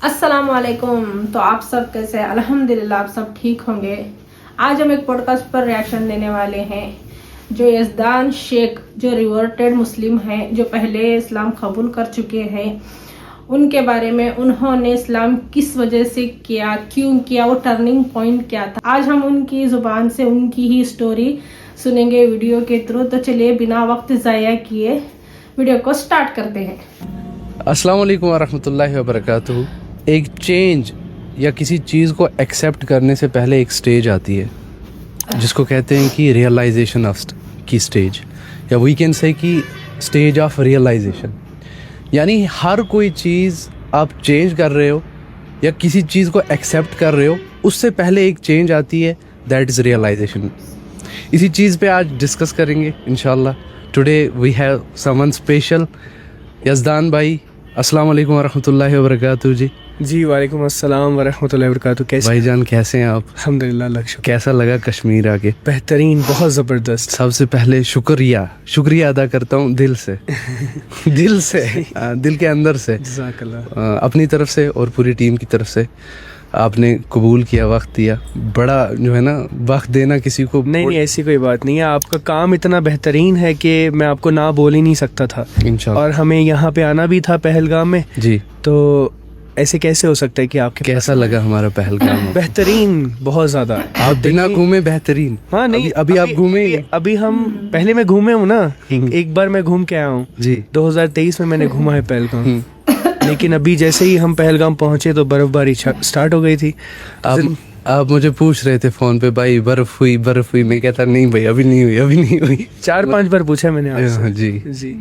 अस्सलाम वालेकुम। तो आप सब कैसे हैं? अल्हम्दुलिल्लाह आप सब ठीक होंगे। आज हम एक पॉडकास्ट पर रिएक्शन देने वाले हैं। जो यज़दान शेख जो रिवर्टेड मुस्लिम हैं, जो पहले इस्लाम कबूल कर चुके हैं, उनके बारे में उन्होंने इस्लाम किस वजह से किया, क्यों किया, वो टर्निंग पॉइंट क्या था। आज हम उनकी ज़ुबान से उनकी ही स्टोरी सुनेंगे वीडियो के थ्रू। तो चलिए बिना वक्त ज़ाया किए वीडियो को स्टार्ट करते हैं। अस्सलाम वालेकुम वरहमतुल्लाहि वबरकातुहू। एक चेंज या किसी चीज़ को एक्सेप्ट करने से पहले एक स्टेज आती है जिसको कहते हैं कि रियलाइजेशन ऑफ की स्टेज, या वी कैन से कि स्टेज ऑफ रियलाइजेशन। यानी हर कोई चीज़ आप चेंज कर रहे हो या किसी चीज़ को एक्सेप्ट कर रहे हो, उससे पहले एक चेंज आती है, दैट इज़ रियलाइजेशन। इसी चीज़ पे आज डिस्कस करेंगे इंशाल्लाह। Today we have someone special, Yazdan भाई। अस्सलाम वालेकुम वरहमतुल्लाहि वबरकातुहू जी। वालेकुम अस्सलाम वरहमतुल्लाहि वबरकातुहू। कैसे भाईजान कैसे हैं आप? अल्हम्दुलिल्लाह, अल्लाह का शुक्र। कैसा लगा कश्मीर आके? बेहतरीन, बहुत ज़बरदस्त। सबसे पहले शुक्रिया अदा करता हूँ दिल से दिल के अंदर से, जज़ाकल्लाह। अपनी तरफ से और पूरी टीम की तरफ से। आपने कबूल किया, वक्त दिया। बड़ा जो है ना, वक्त देना किसी को नहीं, ऐसी कोई बात नहीं है। आपका काम इतना बेहतरीन है कि मैं आपको ना बोल ही नहीं सकता था। इंशाल्लाह। और हमें यहाँ पे आना भी था पहलगाम में जी। तो ऐसे कैसे हो सकता है कि आपके कैसा लगा हमारा पहलगाम? बेहतरीन, बहुत ज़्यादा। आप बिना घूमे बेहतरीन। हाँ नहीं, अभी आप घूमे? अभी हम पहले मैं घूमे हूँ ना, एक बार मैं घूम के आया हूँ जी। 2023 में मैंने घूमा है पहलगाम। लेकिन अभी जैसे ही हम पहलगाम पहुंचे तो बर्फबारी स्टार्ट हो गई थी। आप मुझे पूछ रहे थे फोन पे, भाई बर्फ हुई। मैं कहता नहीं भाई, अभी नहीं हुई 4-5 बार पूछा मैंने आपसे। जी।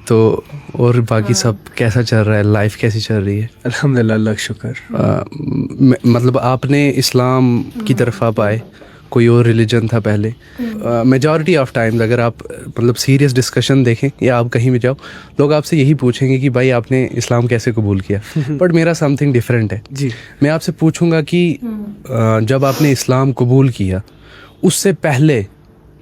तो और बाकी सब कैसा चल रहा है? लाइफ कैसी चल रही है? अल्हम्दुलिल्लाह, अल्लाह का शुक्र। मतलब आपने इस्लाम की तरफ आप आए, कोई और रिलीजन था पहले? मेजॉरिटी ऑफ टाइम्स अगर आप मतलब सीरियस डिस्कशन देखें या आप कहीं भी जाओ, लोग आपसे यही पूछेंगे कि भाई आपने इस्लाम कैसे कबूल किया। बट मेरा समथिंग डिफरेंट है जी। मैं आपसे पूछूंगा कि जब आपने इस्लाम कबूल किया, उससे पहले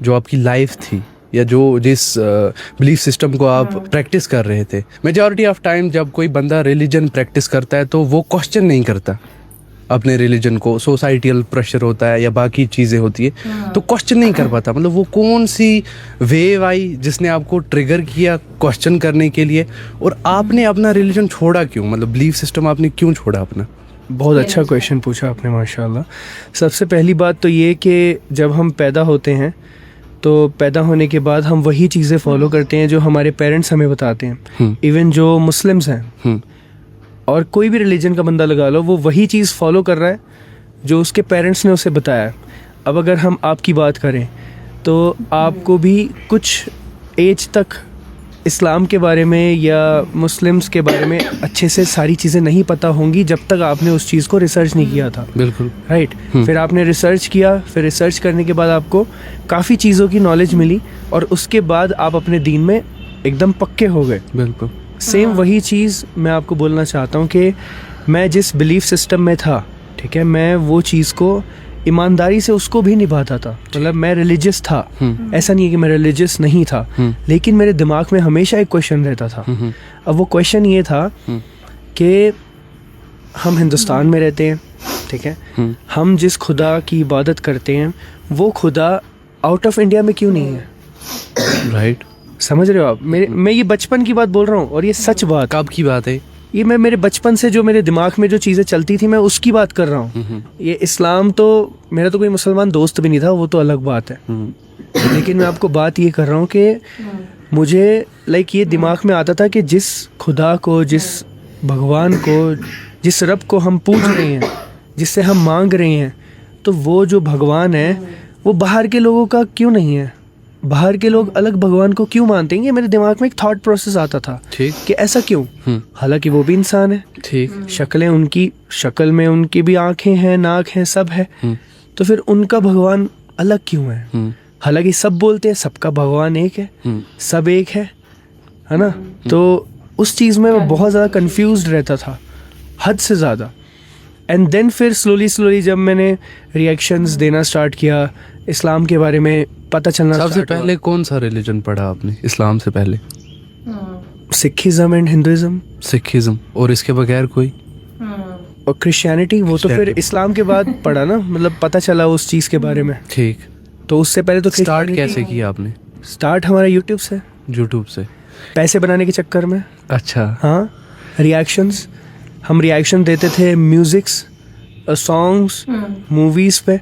जो आपकी लाइफ थी या जिस बिलीफ सिस्टम को आप प्रैक्टिस कर रहे थे। मेजॉरिटी ऑफ टाइम जब कोई बंदा रिलीजन प्रैक्टिस करता है तो वो क्वेश्चन नहीं करता अपने रिलीजन को। सोसाइटल प्रेशर होता है या बाकी चीज़ें होती है तो क्वेश्चन नहीं कर पाता। मतलब वो कौन सी वेव आई जिसने आपको ट्रिगर किया क्वेश्चन करने के लिए, और आपने अपना रिलीजन छोड़ा क्यों? मतलब बिलीफ सिस्टम आपने क्यों छोड़ा अपना? बहुत अच्छा क्वेश्चन पूछा आपने, माशाल्लाह। सबसे पहली बात तो ये कि जब हम पैदा होते हैं तो पैदा होने के बाद हम वही चीज़ें फॉलो करते हैं जो हमारे पेरेंट्स हमें बताते हैं। इवन जो मुस्लिम्स हैं और कोई भी रिलीजन का बंदा लगा लो, वो वही चीज़ फॉलो कर रहा है जो उसके पेरेंट्स ने उसे बताया। अब अगर हम आपकी बात करें तो आपको भी कुछ एज तक इस्लाम के बारे में या मुस्लिम्स के बारे में अच्छे से सारी चीज़ें नहीं पता होंगी जब तक आपने उस चीज़ को रिसर्च नहीं किया था। बिल्कुल राइट। फिर आपने रिसर्च किया, फिर रिसर्च करने के बाद आपको काफ़ी चीज़ों की नॉलेज मिली और उसके बाद आप अपने दीन में एकदम पक्के हो गए। बिल्कुल सेम वही चीज़ मैं आपको बोलना चाहता हूँ कि मैं जिस बिलीफ सिस्टम में था, ठीक है, मैं वो चीज़ को ईमानदारी से उसको भी निभाता था। मतलब मैं रिलीजियस था, ऐसा नहीं है कि मैं रिलीजियस नहीं था, लेकिन मेरे दिमाग में हमेशा एक क्वेश्चन रहता था। अब वो क्वेश्चन ये था कि हम हिंदुस्तान में रहते हैं, ठीक है, हम जिस खुदा की इबादत करते हैं वो खुदा आउट ऑफ इंडिया में क्यों नहीं है? राइट। समझ रहे हो आप? मैं ये बचपन की बात बोल रहा हूँ और ये सच बात। कब की बात है ये? मैं मेरे बचपन से जो मेरे दिमाग में जो चीज़ें चलती थी मैं उसकी बात कर रहा हूँ। ये इस्लाम तो मेरा तो कोई मुसलमान दोस्त भी नहीं था, वो तो अलग बात है। लेकिन मैं आपको बात ये कर रहा हूँ कि मुझे ये दिमाग में आता था कि जिस खुदा को, जिस भगवान को, जिस रब को हम पूछ रहे हैं, जिससे हम मांग रहे हैं, तो वो जो भगवान है वो बाहर के लोगों का क्यों नहीं है? बाहर के लोग अलग भगवान को क्यों मानते हैं? ये मेरे दिमाग में एक थॉट प्रोसेस आता था। ठीक। कि ऐसा क्यों? हालांकि वो भी इंसान है, ठीक, शक्लें उनकी, शक्ल में उनकी भी आंखें हैं, नाक है, सब है, तो फिर उनका भगवान अलग क्यों है? हालांकि सब बोलते हैं सबका भगवान एक है, सब एक है ना? तो उस चीज़ में मैं बहुत ज़्यादा कंफ्यूज्ड रहता था, हद से ज़्यादा। एंड देन फिर स्लोली जब मैंने रिएक्शंस देना स्टार्ट किया, इस्लाम के बारे में पता चलना। सबसे पहले कौन सा रिलीजन पढ़ा आपने इस्लाम से पहले? Sikhism and Hinduism. सिखिज्म, और इसके बगैर कोई? और क्रिश्चियनिटी वो तो फिर Christianity. इस्लाम के बाद पढ़ा ना, मतलब पता चला उस चीज़ के बारे में। ठीक। तो उससे पहले तो स्टार्ट कैसे किया आपने? स्टार्ट हमारा यूट्यूब से, यूट्यूब से। पैसे बनाने के चक्कर में। अच्छा। हाँ, रिएक्शंस, हम रिएक्शन देते थे म्यूजिक्स, सॉन्ग्स, मूवीज़ पे।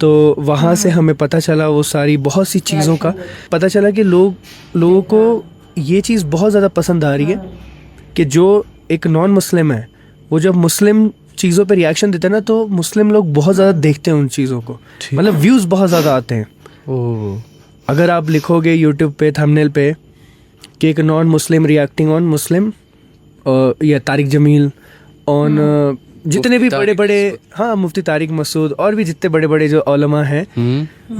तो वहाँ से हमें पता चला वो सारी बहुत सी चीज़ों का पता चला कि लोगों को ये चीज़ बहुत ज़्यादा पसंद आ रही है कि जो एक नॉन मुस्लिम है वो जब मुस्लिम चीज़ों पे रिएक्शन देता है ना, तो मुस्लिम लोग बहुत ज़्यादा देखते हैं उन चीज़ों को, ठीक। मतलब व्यूज़ बहुत ज़्यादा आते हैं। ओह। अगर आप लिखोगे यूट्यूब पे थंबनेल पे कि एक नॉन मुस्लिम रिएक्टिंग ऑन मुस्लिम या तारिक जमील ऑन जितने भी बड़े बड़े, हाँ, मुफ्ती तारिक मसूद और भी जितने बड़े बड़े जो उलमा हैं,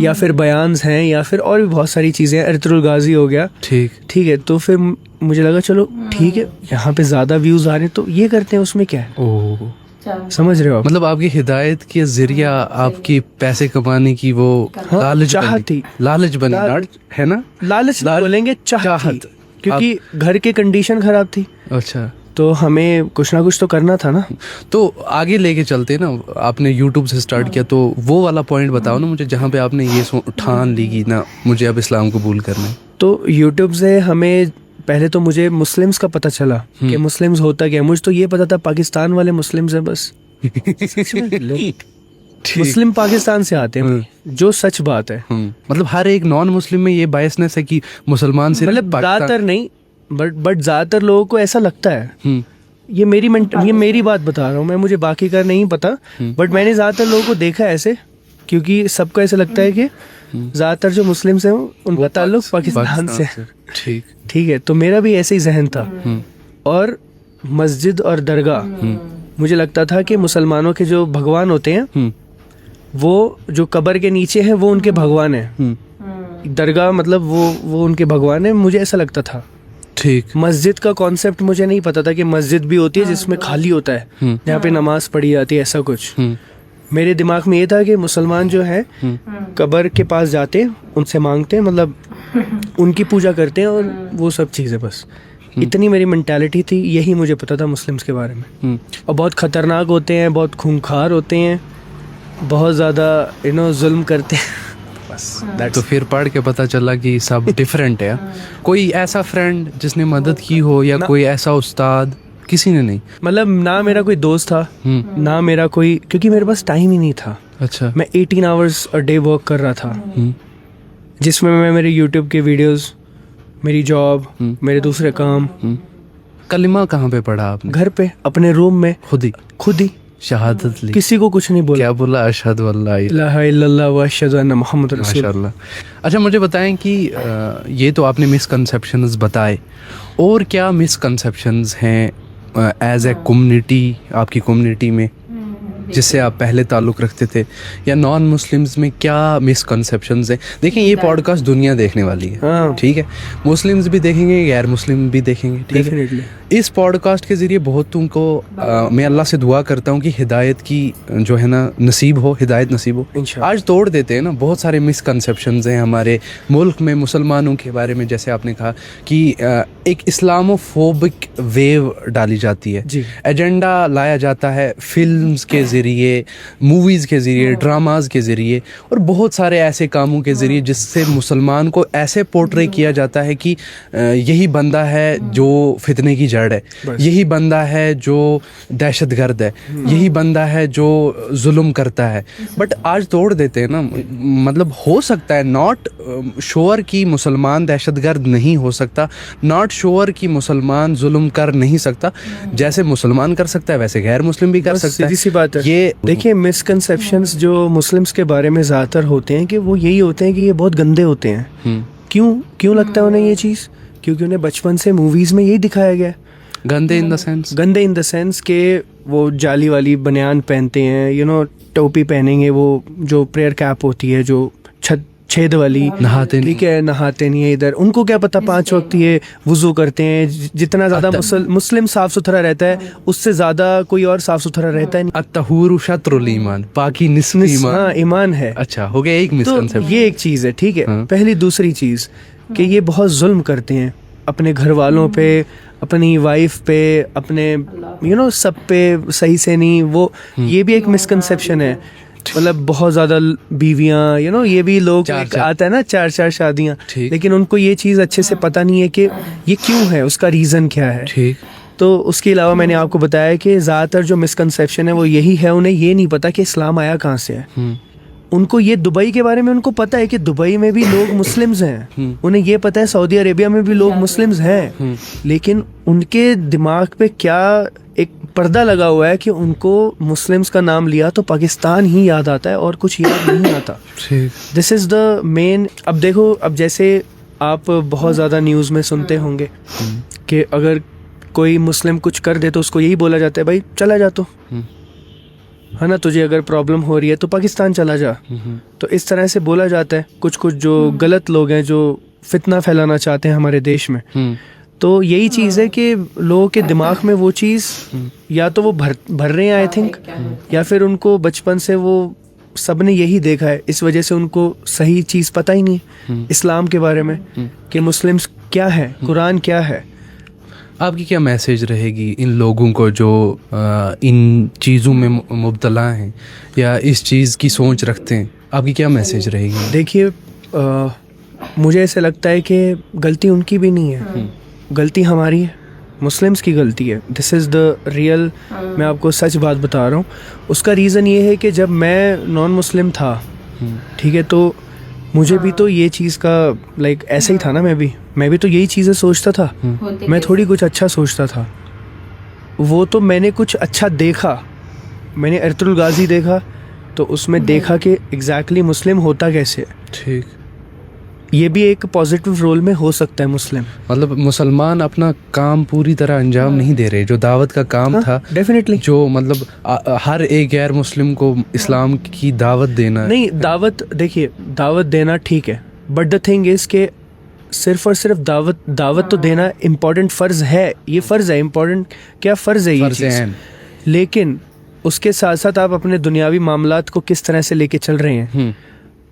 या फिर बयान्स हैं, या फिर और भी बहुत सारी चीज़ें, अर्तुगरुल गाजी हो गया। ठीक है, तो फिर मुझे लगा चलो ठीक है, यहाँ पे ज़्यादा व्यूज़ आ रहे हैं तो ये करते हैं, उसमें क्या है। ओह। समझ रहे हो आप? मतलब आपकी हिदायत के जरिया आपकी पैसे कमाने की वो हाँ, लालच चाहत बनी। थी। लालच बनी, है ना? लालच बोलेंगे, चाहत, क्योंकि घर की कंडीशन खराब थी। अच्छा। तो हमें कुछ ना कुछ तो करना था ना। तो आगे लेके चलते ना, आपने यूट्यूब से स्टार्ट किया, तो वो वाला पॉइंट बताओ ना मुझे जहाँ पे आपने ये ठान ली कि ना मुझे अब इस्लाम कबूल करना है। तो यूट्यूब से हमें पहले तो मुझे मुस्लिम्स का पता चला कि मुस्लिम्स होता क्या है। मुझे तो ये पता था पाकिस्तान वाले मुस्लिम्स हैं बस। मुस्लिम पाकिस्तान से आते हैं, जो सच बात है। मतलब हर एक नॉन मुस्लिम में ये बायसनेस है कि मुसलमान से मतलब ज़्यादातर नहीं, बट ज़्यादातर लोगों को ऐसा लगता है। ये मेरी बात बता रहा हूँ मैं, मुझे बाकी का नहीं पता, बट मैंने ज़्यादातर लोगों को देखा ऐसे, क्योंकि सबको ऐसा लगता है कि ज़्यादातर जो मुस्लिम्स हैं उनका ताल्लुक पाकिस्तान से। ठीक है, तो मेरा भी ऐसे ही जहन था। और मस्जिद और दरगाह, मुझे लगता था कि मुसलमानों के जो भगवान होते हैं वो जो कब्र के नीचे हैं वो उनके भगवान हैं। दरगाह मतलब वो उनके भगवान हैं, मुझे ऐसा लगता था। ठीक। मस्जिद का कॉन्सेप्ट मुझे नहीं पता था कि मस्जिद भी होती है जिसमें खाली होता है, जहाँ पे नमाज पढ़ी जाती है, ऐसा कुछ। मेरे दिमाग में ये था कि मुसलमान जो है कब्र के पास जाते हैं, उनसे मांगते हैं, मतलब उनकी पूजा करते हैं और वो सब चीज़ें। बस इतनी मेरी मेंटालिटी थी, यही मुझे पता था मुस्लिम्स के बारे में। और बहुत ख़तरनाक होते हैं, बहुत खूंखार होते हैं, बहुत ज़्यादा जुल्म करते हैं। बस तो फिर पढ़ के पता चला कि सब डिफरेंट है। कोई ऐसा फ्रेंड जिसने मदद की हो, या कोई ऐसा उस्ताद? किसी ने नहीं। मतलब ना मेरा कोई दोस्त था, ना मेरा कोई, क्योंकि मेरे पास टाइम ही नहीं था। अच्छा। मैं 18 आवर्स अ डे वर्क कर रहा था, जिसमें मैं मेरे यूट्यूब के वीडियोस, मेरी जॉब, मेरे दूसरे काम। कलिमा कहाँ पे पढ़ा आपने? घर पे, अपने रूम में, खुद ही शहादत ली। किसी को कुछ नहीं बोला। क्या बोला? अशहदु अल्ला इलाहा इल्लल्लाह व अशहदु अन्ना मुहम्मद रसूलुल्लाह। माशाल्लाह। अच्छा, मुझे बताएं कि ये तो आपने मिसकंसेप्शंस बताए, और क्या मिसकंसेप्शंस हैं एज ए कम्युनिटी, आपकी कम्युनिटी में, जिससे आप पहले ताल्लुक़ रखते थे, या नॉन मुस्लिम्स में क्या मिसकंसेप्शंस हैं? देखें, ये पॉडकास्ट दुनिया देखने वाली है। हाँ। ठीक है, मुस्लिम्स भी देखेंगे, गैर मुस्लिम भी देखेंगे। ठीक है, इस पॉडकास्ट के ज़रिए बहुत तुमको मैं अल्लाह से दुआ करता हूँ कि हिदायत की जो है ना नसीब हो, हिदायत नसीब हो। आज तोड़ देते हैं ना, बहुत सारे मिसकंसेप्शंस हैं हमारे मुल्क में मुसलमानों के बारे में। जैसे आपने कहा कि एक इस्लामोफोबिक वेव डाली जाती है, एजेंडा लाया जाता है फिल्म्स के ज़रिए, मूवीज़ के ज़रिए, ड्रामाज के ज़रिए, और बहुत सारे ऐसे कामों के ज़रिए जिससे मुसलमान को ऐसे पोर्ट्रे किया जाता है कि यही बंदा है जो फितने की जड़ है, यही बंदा है जो दहशतगर्द है, यही बंदा है जो जुल्म करता है। बट आज तोड़ देते हैं ना, मतलब हो सकता है, नॉट श्योर कि मुसलमान दहशतगर्द नहीं हो सकता, नॉट श्योर कि मुसलमान जुल्म कर नहीं सकता। जैसे मुसलमान कर सकता है वैसे गैर मुस्लिम भी कर सकता है। सीधी सी बात है। ये देखिए, मिसकंसेप्शंस जो मुस्लिम्स के बारे में ज़्यादातर होते हैं कि वो यही होते हैं कि ये बहुत गंदे होते हैं। क्यों लगता है उन्हें ये चीज़? क्योंकि उन्हें बचपन से मूवीज़ में यही दिखाया गया है। गंदे इन द सेंस के वो जाली वाली बनियान पहनते हैं, टोपी पहनेंगे, वो जो प्रेयर कैप होती है जो छेद वाली, नहाते नहीं है इधर। उनको क्या पता 5 वक्त ये वुजू करते हैं। जितना ज़्यादा मुस्लिम साफ़ सुथरा रहता है, उससे ज़्यादा कोई और साफ़ सुथरा रहता है नहीं। अत्तहूरु शत्रुल ईमान, पाकी निस्फ ईमान। हाँ, ईमान है। अच्छा, हो गया एक मिसकंसेप्शन। तो ये एक चीज़ है। ठीक है। पहली दूसरी चीज़ कि ये बहुत जुल्म करते हैं, अपने घर वालों पे, अपनी वाइफ पे, अपने सब पे सही से नहीं, वो ये भी एक मिसकंसेप्शन है। मतलब बहुत ज़्यादा बीवियाँ ये भी लोग आता है ना, 4 शादियाँ, लेकिन उनको ये चीज़ अच्छे से पता नहीं है कि ये क्यों है, उसका रीज़न क्या है। ठीक। तो उसके अलावा मैंने आपको बताया कि ज़्यादातर जो मिसकंसेप्शन है वो यही है, उन्हें ये नहीं पता कि इस्लाम आया कहाँ से है। उनको ये दुबई के बारे में उनको पता है कि दुबई में भी लोग मुस्लिम्स हैं, उन्हें ये पता है सऊदी अरेबिया में भी लोग मुस्लिम्स हैं, लेकिन उनके दिमाग पे क्या एक पर्दा लगा हुआ है कि उनको मुस्लिम्स का नाम लिया तो पाकिस्तान ही याद आता है और कुछ याद नहीं आता। This is the main. अब देखो, अब जैसे आप बहुत ज़्यादा न्यूज़ में सुनते होंगे कि अगर कोई मुस्लिम कुछ कर दे तो उसको यही बोला जाता है, भाई चला जा, तो है ना, तुझे अगर प्रॉब्लम हो रही है तो पाकिस्तान चला जा। तो इस तरह से बोला जाता है कुछ जो गलत लोग हैं जो फितना फैलाना चाहते हैं हमारे देश में। तो यही चीज़ है कि लोगों के दिमाग में वो चीज़ या तो वो भर रहे हैं आई थिंक, या फिर उनको बचपन से वो सबने यही देखा है, इस वजह से उनको सही चीज़ पता ही नहीं इस्लाम के बारे में कि मुस्लिम्स क्या है, कुरान क्या है। आपकी क्या मैसेज रहेगी इन लोगों को जो इन चीज़ों में मुब्तला हैं या इस चीज़ की सोच रखते हैं? आपकी क्या मैसेज रहेगी? देखिए, मुझे ऐसा लगता है कि गलती उनकी भी नहीं है, गलती हमारी है, मुस्लिम्स की गलती है। दिस इज़ द रियल, मैं आपको सच बात बता रहा हूँ। उसका रीज़न ये है कि जब मैं नॉन मुस्लिम था, ठीक है, तो मुझे भी तो ये चीज़ का लाइक ऐसे ही था ना, मैं भी तो यही चीज़ें सोचता था, मैं थोड़ी कुछ अच्छा सोचता था। वो तो मैंने कुछ अच्छा देखा, मैंने अर्तुल गाजी देखा तो उसमें देखा कि एग्जैक्टली मुस्लिम होता कैसे है। ठीक। ये भी एक पॉजिटिव रोल में हो सकता है मुस्लिम। मतलब मुसलमान अपना काम पूरी तरह अंजाम नहीं दे रहे, जो दावत का काम था डेफिनेटली, जो मतलब हर एक गैर मुस्लिम को इस्लाम की दावत देना नहीं, दावत देखिए, दावत देना ठीक है, बट द थिंग इज़ के सिर्फ और सिर्फ दावत तो देना इम्पोर्टेंट फ़र्ज़ है, ये फ़र्ज़ है, इम्पोर्टेंट क्या फ़र्ज़ है ये चीज़, लेकिन उसके साथ साथ आप अपने दुनियावी मामलात को किस तरह से लेके चल रहे हैं।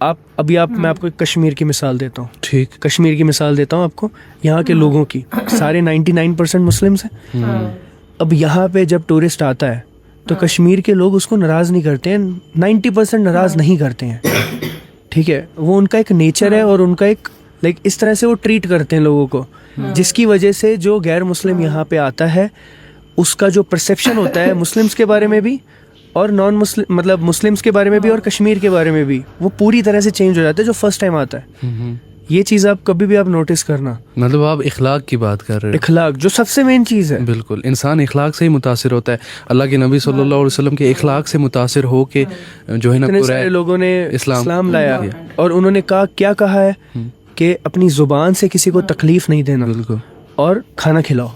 मैं आपको एक कश्मीर की मिसाल देता हूँ। ठीक, कश्मीर की मिसाल देता हूँ आपको, यहाँ के लोगों की, सारे 99% मुस्लिम्स हैं। अब यहाँ पे जब टूरिस्ट आता है तो कश्मीर के लोग उसको नाराज़ नहीं करते हैं, 90% नाराज़ नहीं करते हैं, ठीक है, वो उनका एक नेचर है और उनका एक लाइक इस तरह से वो ट्रीट करते हैं लोगों को, जिसकी वजह से जो गैर मुस्लिम यहाँ पे आता है उसका जो परसेप्शन होता है मुस्लिम्स के बारे में भी और नॉन मुस्लिम मतलब मुस्लिम्स के बारे में भी और कश्मीर के बारे में भी, वो पूरी तरह से चेंज हो जाता है जो फर्स्ट टाइम आता है। ये चीज़ आप कभी भी आप नोटिस करना। मतलब आप इखलाक की बात कर रहे हो। इखलाक जो सबसे मेन चीज़ है। बिल्कुल, इंसान इखलाक से ही मुतासिर होता है। अल्लाह के नबी सल्लल्लाहु अलैहि वसल्लम के इखलाक से मुतासिर हो के जो है ना पूरे लोगों ने इस्लाम लाया और उन्होंने क्या कहा है कि अपनी ज़ुबान से किसी को तकलीफ नहीं देना, बिल्कुल, और खाना खिलाओ।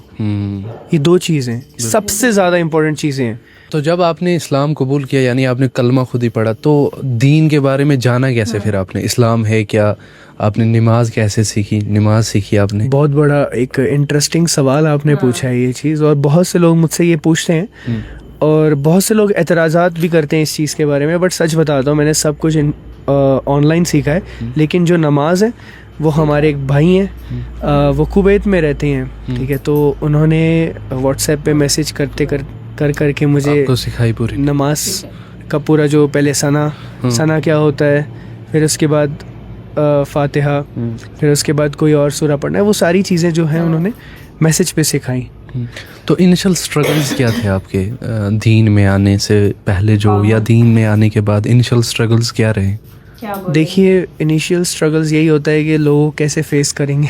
ये दो चीज़ें सबसे ज़्यादा इम्पोर्टेंट चीज़ें हैं। तो जब आपने इस्लाम कबूल किया, यानी आपने कलमा खुद ही पढ़ा, तो दीन के बारे में जाना कैसे? फिर आपने इस्लाम है क्या, आपने नमाज कैसे सीखी, नमाज सीखी आपने? बहुत बड़ा एक इंटरेस्टिंग सवाल आपने पूछा है ये चीज़, और बहुत से लोग मुझसे ये पूछते हैं और बहुत से लोग एतराज़ात भी करते हैं इस चीज़ के बारे में। बट सच बताता हूँ, मैंने सब कुछ ऑनलाइन सीखा है, लेकिन जो नमाज है वो हमारे एक भाई हैं, वो कुवैत में रहते हैं, ठीक है, तो उन्होंने व्हाट्सएप पे मैसेज करके मुझे सिखाई पूरी नमाज का पूरा, जो पहले सना क्या होता है, फिर उसके बाद फातिहा, फिर उसके बाद कोई और सूरा पढ़ना है, वो सारी चीज़ें जो हैं उन्होंने मैसेज पे सिखाई। तो इनिशियल स्ट्रगल्स क्या थे आपके दीन में आने से पहले जो, या दीन में आने के बाद इनिशियल स्ट्रगल्स क्या रहे? देखिए, इनिशियल स्ट्रगल्स यही होता है कि लोग कैसे फेस करेंगे।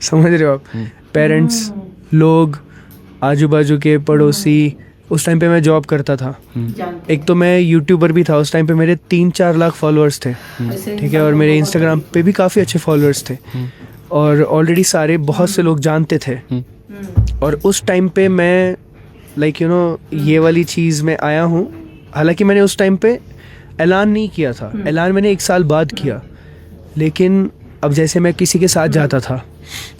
समझ रहे हो आप? पेरेंट्स, लोग, आजू बाजू के पड़ोसी। उस टाइम पे मैं जॉब करता था, एक तो मैं यूट्यूबर भी था, उस टाइम पे मेरे 3-4 लाख फॉलोअर्स थे, ठीक है, और मेरे इंस्टाग्राम पे भी काफ़ी अच्छे फॉलोअर्स थे और ऑलरेडी बहुत से लोग जानते थे। और उस टाइम पे मैं ये वाली चीज़ में आया हूँ, हालांकि मैंने उस टाइम पे ऐलान नहीं किया था, ऐलान मैंने 1 साल बाद किया। लेकिन अब जैसे मैं किसी के साथ जाता था,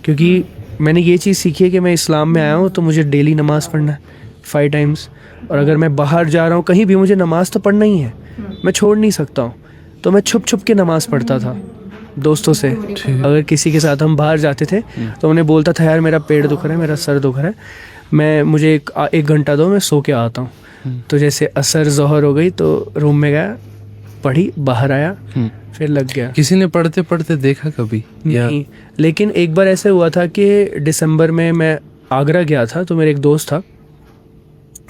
क्योंकि मैंने ये चीज़ सीखी है कि मैं इस्लाम में आया हूँ तो मुझे डेली नमाज़ पढ़ना है 5 टाइम्स, और अगर मैं बाहर जा रहा हूँ कहीं भी, मुझे नमाज़ तो पढ़ना ही है, मैं छोड़ नहीं सकता हूँ। तो मैं छुप छुप के नमाज़ पढ़ता था, दोस्तों से। अगर किसी के साथ हम बाहर जाते थे तो उन्हें बोलता था यार मेरा पेट दुख रहा है, मेरा सर दुख रहा है, मुझे एक घंटा दो, मैं सो के आता हूँ। तो जैसे असर ज़ोहर हो गई तो रूम में गया, पढ़ी, बाहर आया, फिर लग गया। किसी ने पढ़ते पढ़ते देखा कभी? नहीं, लेकिन एक बार ऐसे हुआ था कि दिसंबर में मैं आगरा गया था, तो मेरे एक दोस्त था,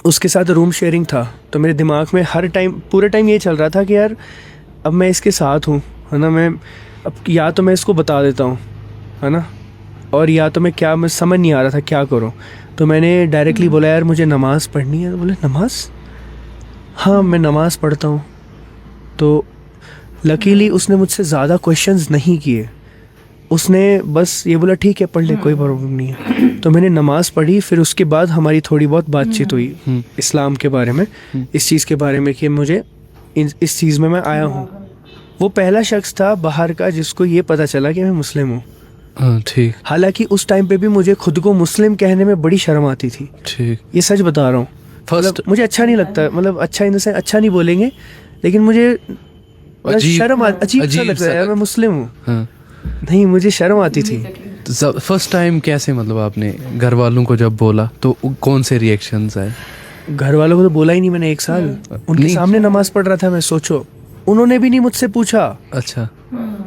उसके साथ रूम शेयरिंग था। तो मेरे दिमाग में हर टाइम, पूरे टाइम ये चल रहा था कि यार अब मैं इसके साथ हूँ, है ना, मैं अब या तो मैं इसको बता देता हूँ, है ना, और या तो मैं समझ नहीं आ रहा था क्या करूँ। तो मैंने डायरेक्टली बोला यार मुझे नमाज़ पढ़नी है। तो बोले नमाज़? हाँ मैं नमाज़ पढ़ता हूँ। तो लकीली उसने मुझसे ज़्यादा क्वेश्चंस नहीं किए, उसने बस ये बोला ठीक है पढ़ ले, कोई प्रॉब्लम नहीं है। तो मैंने नमाज़ पढ़ी, फिर उसके बाद हमारी थोड़ी बहुत बातचीत हुई इस्लाम के बारे में, इस चीज़ के बारे में कि मुझे इस चीज़ में मैं आया हूँ। वो पहला शख्स था बाहर का जिसको ये पता चला कि मैं मुस्लिम हूँ। ठीक। हालांकि उस टाइम पे भी मुझे खुद को मुस्लिम कहने में बड़ी शर्म आती थी। ठीक, ये सच बता रहा हूँ। फर्स्ट मुझे अच्छा नहीं लगता, मतलब अच्छा इन से अच्छा नहीं बोलेंगे, लेकिन मुझे शर्म अजीब सा लगता है यार मैं मुस्लिम हूँ। हाँ। नहीं, मुझे शर्म आती थी। फर्स्ट टाइम कैसे, मतलब आपने घर वालों को जब बोला तो कौन से रिएक्शंस आए? घर वालों को तो बोला ही नहीं मैंने, एक साल उनके सामने नमाज पढ़ रहा था मैं, सोचो, उन्होंने भी नहीं मुझसे पूछा। अच्छा,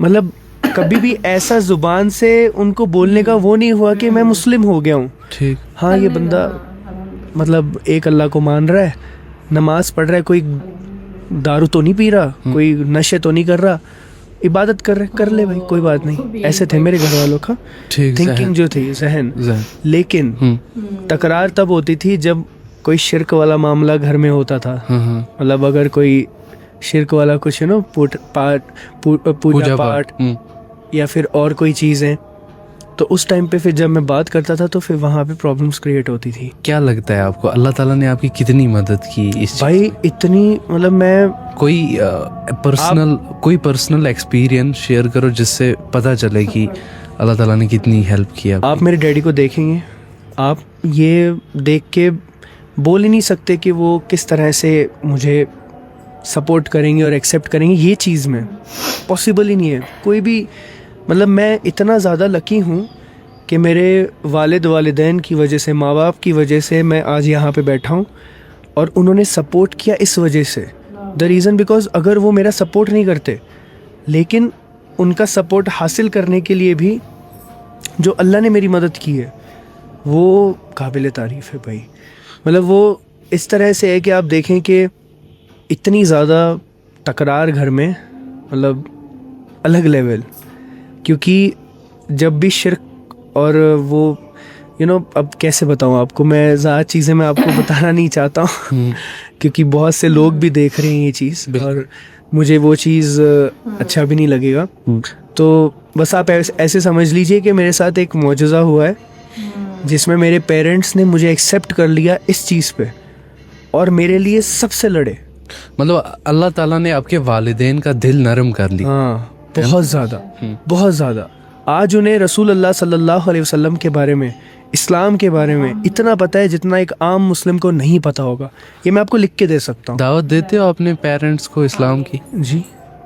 मतलब कभी भी ऐसा जुबान से उनको बोलने का वो नहीं हुआ कि मैं मुस्लिम हो गया हूँ। ठीक। हाँ ये बंदा मतलब एक अल्लाह को मान रहा है, नमाज पढ़ रहा है, कोई दारू तो नहीं पी रहा, कोई नशे तो नहीं कर रहा, इबादत कर रहे, कर ले भाई, कोई बात नहीं। ऐसे थे मेरे घर वालों का थिंकिंग जो थी, जहन। लेकिन तकरार तब होती थी जब कोई शिर्क वाला मामला घर में होता था। मतलब अगर कोई शिर्क वाला कुछ है ना, पूजा पाठ या फिर और कोई चीज़ें, तो उस टाइम पे फिर जब मैं बात करता था तो फिर वहाँ पे प्रॉब्लम्स क्रिएट होती थी। क्या लगता है आपको अल्लाह ताला ने आपकी कितनी मदद की इस भाई? इतनी, मतलब मैं कोई पर्सनल एक्सपीरियंस शेयर करो जिससे पता चले कि अल्लाह ताला ने कितनी हेल्प किया। आप मेरे डैडी को देखेंगे, आप ये देख के बोल ही नहीं सकते कि वो किस तरह से मुझे सपोर्ट करेंगे और एक्सेप्ट करेंगे। ये चीज़ में पॉसिबल ही नहीं है कोई भी। मतलब मैं इतना ज़्यादा लकी हूँ कि मेरे वालिदैन की वजह से, माँ बाप की वजह से मैं आज यहाँ पे बैठा हूँ, और उन्होंने सपोर्ट किया इस वजह से। द रीज़न बिकॉज अगर वो मेरा सपोर्ट नहीं करते, लेकिन उनका सपोर्ट हासिल करने के लिए भी जो अल्लाह ने मेरी मदद की है वो काबिल तारीफ़ है भाई। मतलब वो इस तरह से है कि आप देखें कि इतनी ज़्यादा तकरार घर में, मतलब अलग लेवल, क्योंकि जब भी शिर्क और वो अब कैसे बताऊँ आपको, मैं ज़्यादा चीज़ें मैं आपको बताना नहीं चाहता हूँ क्योंकि बहुत से लोग भी देख रहे हैं ये चीज़ और मुझे वो चीज़ अच्छा भी नहीं लगेगा। तो बस आप ऐसे समझ लीजिए कि मेरे साथ एक मौजज़ा हुआ है जिसमें मेरे पेरेंट्स ने मुझे एक्सेप्ट कर लिया इस चीज़ पे और मेरे लिए सबसे लड़े। मतलब अल्लाह ताला ने आपके वालिदैन का दिल नरम कर लिया। हाँ, बहुत ज़्यादा, बहुत ज़्यादा। आज उन्हें रसूल अल्लाह सल्लल्लाहु अलैहि वसल्लम के बारे में, इस्लाम के बारे में इतना पता है जितना एक आम मुस्लिम को नहीं पता होगा। ये मैं आपको लिख के दे सकता हूँ। दावत देते हो अपने पेरेंट्स को इस्लाम की? जी,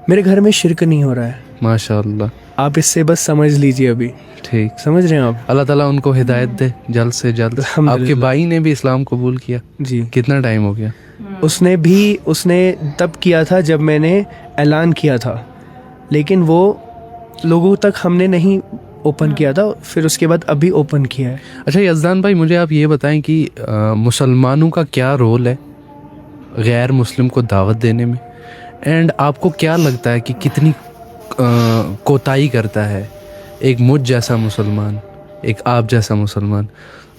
मेरे घर में शिरक नहीं हो रहा है माशाअल्लाह। आप इससे बस समझ लीजिए अभी। ठीक, समझ रहे हैं आप? अल्लाह ताला उनको हिदायत दे जल्द से जल्द। आपके भाई ने भी इस्लाम कबूल किया? जी। कितना टाइम हो गया? उसने तब किया था जब मैंने ऐलान किया था, लेकिन वो लोगों तक हमने नहीं ओपन किया था, फिर उसके बाद अभी ओपन किया है। अच्छा यज़दान भाई, मुझे आप ये बताएं कि मुसलमानों का क्या रोल है गैर मुस्लिम को दावत देने में, एंड आपको क्या लगता है कि कितनी कोताही करता है एक मुझ जैसा मुसलमान, एक आप जैसा मुसलमान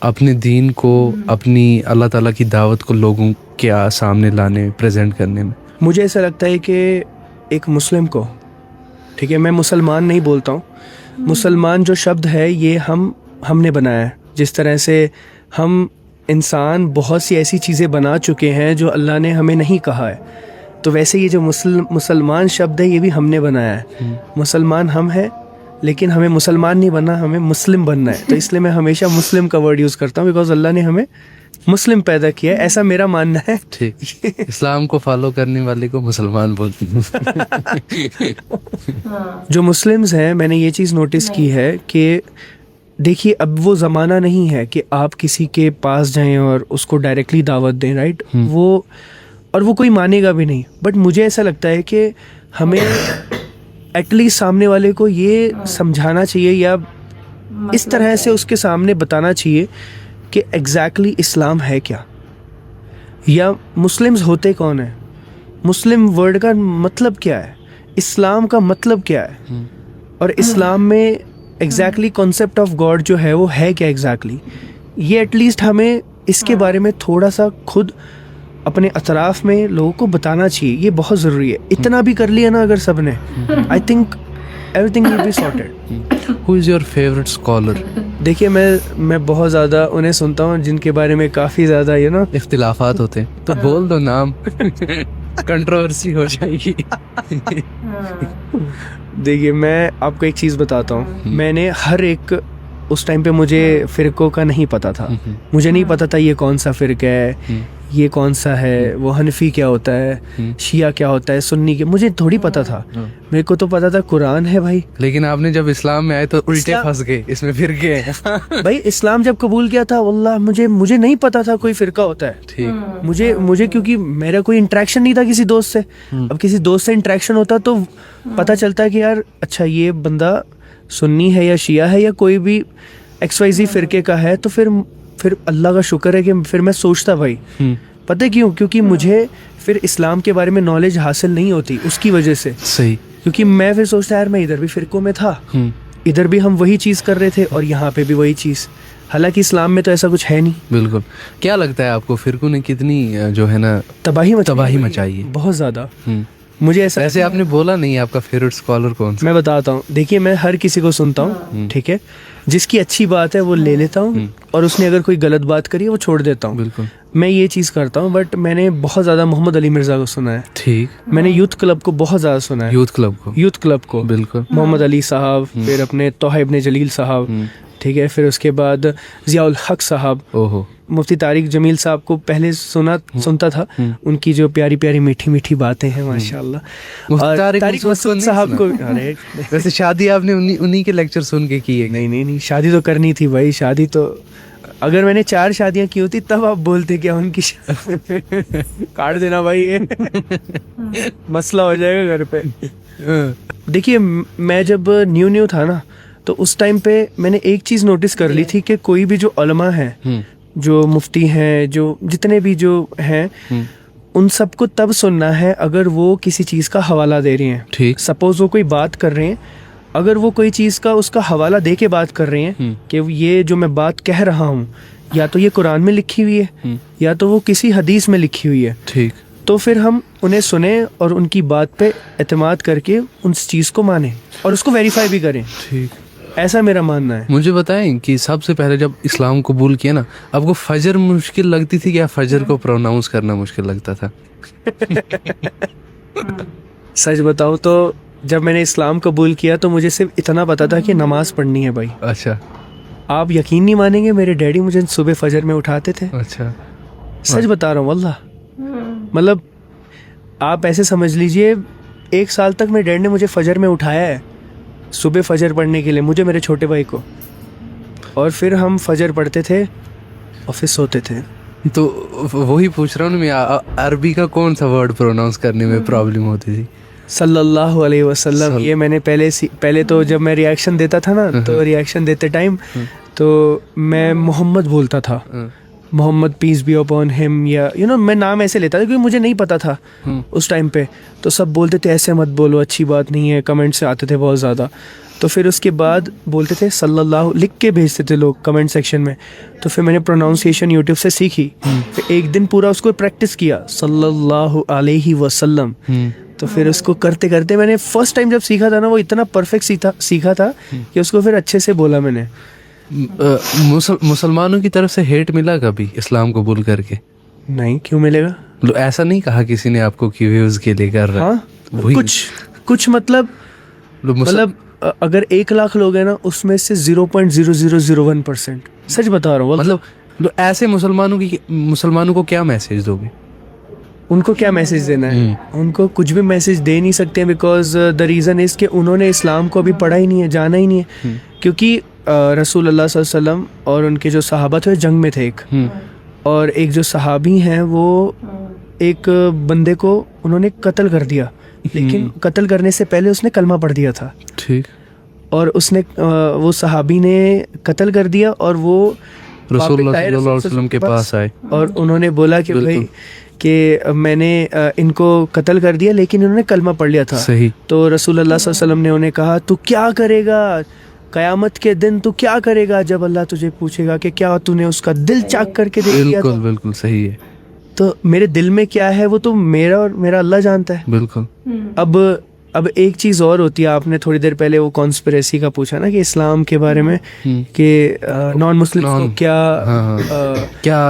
अपने दीन को, अपनी अल्लाह ताला की दावत को लोगों के सामने लाने, प्रेजेंट करने में? मुझे ऐसा लगता है कि एक मुस्लिम को, ठीक है, मैं मुसलमान नहीं बोलता हूँ, मुसलमान जो शब्द है ये हमने बनाया है। जिस तरह से हम इंसान बहुत सी ऐसी चीज़ें बना चुके हैं जो अल्लाह ने हमें नहीं कहा है, तो वैसे ये जो मुसलमान शब्द है ये भी हमने बनाया है। मुसलमान हम हैं, लेकिन हमें मुसलमान नहीं बनना, हमें मुस्लिम बनना है। तो इसलिए मैं हमेशा मुस्लिम का वर्ड यूज़ करता हूँ, बिकॉज अल्लाह ने हमें मुस्लिम पैदा किया है, ऐसा मेरा मानना है। ठीक। इस्लाम को फॉलो करने वाले को मुसलमान बोलते हैं। हाँ, जो मुस्लिम्स हैं, मैंने ये चीज़ नोटिस की है कि देखिए अब वो ज़माना नहीं है कि आप किसी के पास जाएं और उसको डायरेक्टली दावत दें, राइट? वो कोई मानेगा भी नहीं, बट मुझे ऐसा लगता है कि हमें एटलीस्ट सामने वाले को ये समझाना चाहिए या इस तरह से उसके सामने बताना चाहिए कि एग्जैक्टली इस्लाम है क्या, या मुस्लिम्स होते कौन है, मुस्लिम वर्ड का मतलब क्या है, इस्लाम का मतलब क्या है, और इस्लाम में एग्जैक्टली कॉन्सेप्ट ऑफ गॉड जो है वो है क्या एग्जैक्टली। ये एटलीस्ट हमें इसके बारे में थोड़ा सा खुद अपने अतराफ में लोगों को बताना चाहिए, ये बहुत ज़रूरी है। इतना भी कर लिया ना अगर सब ने, I think everything will be sorted. Who is your favourite scholar? देखिए मैं बहुत ज़्यादा उन्हें सुनता हूँ जिनके बारे में काफ़ी ज़्यादा इख्तिलाफात होते हैं, तो बोल दो नाम। कंट्रोवर्सी हो जाएगी। देखिए मैं आपको एक चीज़ बताता हूँ, मैंने हर एक उस टाइम पे मुझे फ़िरक़ों का नहीं पता था, मुझे नहीं पता था ये कौन सा फ़िरक़ा है, ये कौन सा है, वो हनफी क्या होता है, शिया क्या होता है, सुन्नी क्या, मुझे थोड़ी पता था। मेरे को तो पता था कुरान है भाई। लेकिन आपने जब इस्लाम में आए तो उल्टे फंस गए, इसमें फ़िरक़े हैं। भाई इस्लाम जब कबूल किया था, वल्लाह मुझे नहीं पता था कोई फ़िरक़ा होता है। ठीक। मुझे क्योंकि मेरा कोई इंटरेक्शन नहीं था किसी दोस्त से। अब किसी दोस्त से इंटरेक्शन होता तो पता चलता है कि यार अच्छा ये बंदा सुन्नी है या शिया है या कोई भी XYZ फ़िरक़े का है, तो फिर अल्लाह का शुक्र है कि फिर मैं सोचता भाई, पता है क्यों? क्योंकि मुझे फिर इस्लाम के बारे में नॉलेज हासिल नहीं होती उसकी वजह से। सही। क्योंकि मैं फिर सोचता यार मैं इधर भी फ़िरक़ों में था, इधर भी हम वही चीज़ कर रहे थे और यहाँ पे भी वही चीज़, हालांकि इस्लाम में तो ऐसा कुछ है नहीं। बिल्कुल। क्या लगता है आपको फ़िरक़ों ने कितनी जो है ना तबाही मचाई है? बहुत ज़्यादा। मुझे ऐसा, ऐसे आपने बोला नहीं आपका फेवरेट स्कॉलर कौन सा? मैं बताता हूँ। देखिए मैं हर किसी को सुनता हूँ, ठीक है, जिसकी अच्छी बात है वो ले लेता हूँ और उसने अगर कोई गलत बात करी है वो छोड़ देता हूँ। बिल्कुल। मैं ये चीज़ करता हूँ, बट मैंने बहुत ज़्यादा मोहम्मद अली मिर्ज़ा को सुना है। ठीक। मैंने यूथ क्लब को बहुत ज़्यादा सुना है। यूथ क्लब को बिल्कुल। मोहम्मद अली साहब, फिर अपने तोहा इब्न जलील साहब, ठीक है, फिर उसके बाद ज़ियाउल हक साहब, ओहो, मुफ्ती तारिक जमील साहब को पहले सुनता था, उनकी जो प्यारी प्यारी मीठी मीठी बातें हैं माशाल्लाह। और तारिक मसूद साहब को, अरे वैसे शादी आपने उन्हीं के लेक्चर सुन के की है? नहीं, शादी तो करनी थी भाई। शादी तो अगर मैंने 4 शादियां की होती तब आप बोलते क्या उनकी काट देना भाई, ये मसला हो जाएगा घर पे। देखिए मैं जब न्यू था ना, तो उस टाइम पे मैंने एक चीज़ नोटिस कर ली थी कि कोई भी जो उलमा हैं, जो मुफ्ती हैं, जो जितने भी जो हैं, उन सबको तब सुनना है अगर वो किसी चीज़ का हवाला दे रहे हैं। ठीक। सपोज वो कोई बात कर रहे हैं, अगर वो कोई चीज़ का उसका हवाला दे के बात कर रहे हैं कि ये जो मैं बात कह रहा हूँ या तो ये कुरान में लिखी हुई है या तो वो किसी हदीस में लिखी हुई है, ठीक, तो फिर हम उन्हें सुने और उनकी बात पे एतमाद करके उस चीज़ को माने और उसको वेरीफाई भी करें। ठीक, ऐसा मेरा मानना है। मुझे बताएं कि सबसे पहले जब इस्लाम कबूल किया ना, आपको फजर मुश्किल लगती थी या फजर को प्रोनाउंस करना मुश्किल लगता था? सच बताऊं तो जब मैंने इस्लाम कबूल किया तो मुझे सिर्फ इतना पता था कि नमाज पढ़नी है भाई। अच्छा। आप यकीन नहीं मानेंगे, मेरे डैडी मुझे सुबह फजर में उठाते थे। अच्छा। सच बता रहा हूँ वल्लाह, मतलब आप ऐसे समझ लीजिए 1 साल तक मेरे डैड ने मुझे फजर में उठाया है, सुबह फजर पढ़ने के लिए, मुझे, मेरे छोटे भाई को, और फिर हम फजर पढ़ते थे और फिर सोते थे। तो वही पूछ रहा हूँ मैं, अरबी का कौन सा वर्ड प्रोनाउंस करने में प्रॉब्लम होती थी? सल्लल्लाहु अलैहि वसल्लम। ये मैंने पहले तो जब मैं रिएक्शन देता था ना, तो रिएक्शन देते टाइम तो मैं मोहम्मद बोलता था, Muhammad peace be upon him, या मैं नाम ऐसे लेता था क्योंकि मुझे नहीं पता था उस टाइम पे। तो सब बोलते थे ऐसे मत बोलो, अच्छी बात नहीं है, कमेंट से आते थे बहुत ज़्यादा। तो फिर उसके बाद बोलते थे सल्लल्लाहु, लिख के भेजते थे लोग कमेंट सेक्शन में। तो फिर मैंने प्रोनाउंसिएशन यूट्यूब से सीखी, फिर एक दिन पूरा उसको प्रैक्टिस किया, सल्लल्लाहु अलैहि वसल्लम। तो फिर उसको करते करते मैंने फर्स्ट टाइम जब सीखा था ना, वो इतना परफेक्ट सीखा था कि उसको फिर अच्छे से बोला मैंने। मुसलमानों की तरफ से हेट मिला कभी इस्लाम कबूल करके? नहीं, क्यों मिलेगा? ऐसा नहीं कहा किसी ने आपको कि व्यूज के लिए कर रहा है? हाँ, कुछ मतलब अगर 1 लाख लोग हैं ना, उसमें से 0.0001%, सच बता रहा हूँ, मतलब तो ऐसे मुसलमानों को क्या मैसेज दोगे? उनको क्या मैसेज देना है? उनको कुछ भी मैसेज दे नहीं सकते हैं, बिकॉज द रीज़न इज़ कि उन्होंने इस्लाम को अभी पढ़ा ही नहीं है, जाना ही नहीं है। क्योंकि रसूल अल्लाह सल्लल्लाहु अलैहि वसल्लम और उनके जो सहाबा थे जंग में थे एक, और एक जो सहाबी हैं वो एक बंदे को उन्होंने कत्ल कर दिया, लेकिन कत्ल करने से पहले उसने कलमा पढ़ दिया था। ठीक। और उसने वो सहाबी ने कत्ल कर दिया और वो रसूलुल्लाह सल्लल्लाहु अलैहि वसल्लम के पास आए और उन्होंने बोला कि भाई कि मैंने इनको कत्ल कर दिया, लेकिन इन्होंने कलमा पढ़ लिया था। सही। तो रसूलुल्लाह सल्लल्लाहु अलैहि वसल्लम ने उन्हें कहा, तू क्या करेगा क़यामत के दिन, तू क्या करेगा जब अल्लाह तुझे पूछेगा कि क्या तूने उसका दिल चाक करके देख लिया था? बिल्कुल सही है। तो मेरे दिल में क्या है वो तो मेरा और मेरा अल्लाह जानता है। बिल्कुल। अब एक चीज़ और होती है, आपने थोड़ी देर पहले वो कॉन्स्पिरेसी का पूछा ना कि इस्लाम के बारे में कि नॉन मुस्लिम को क्या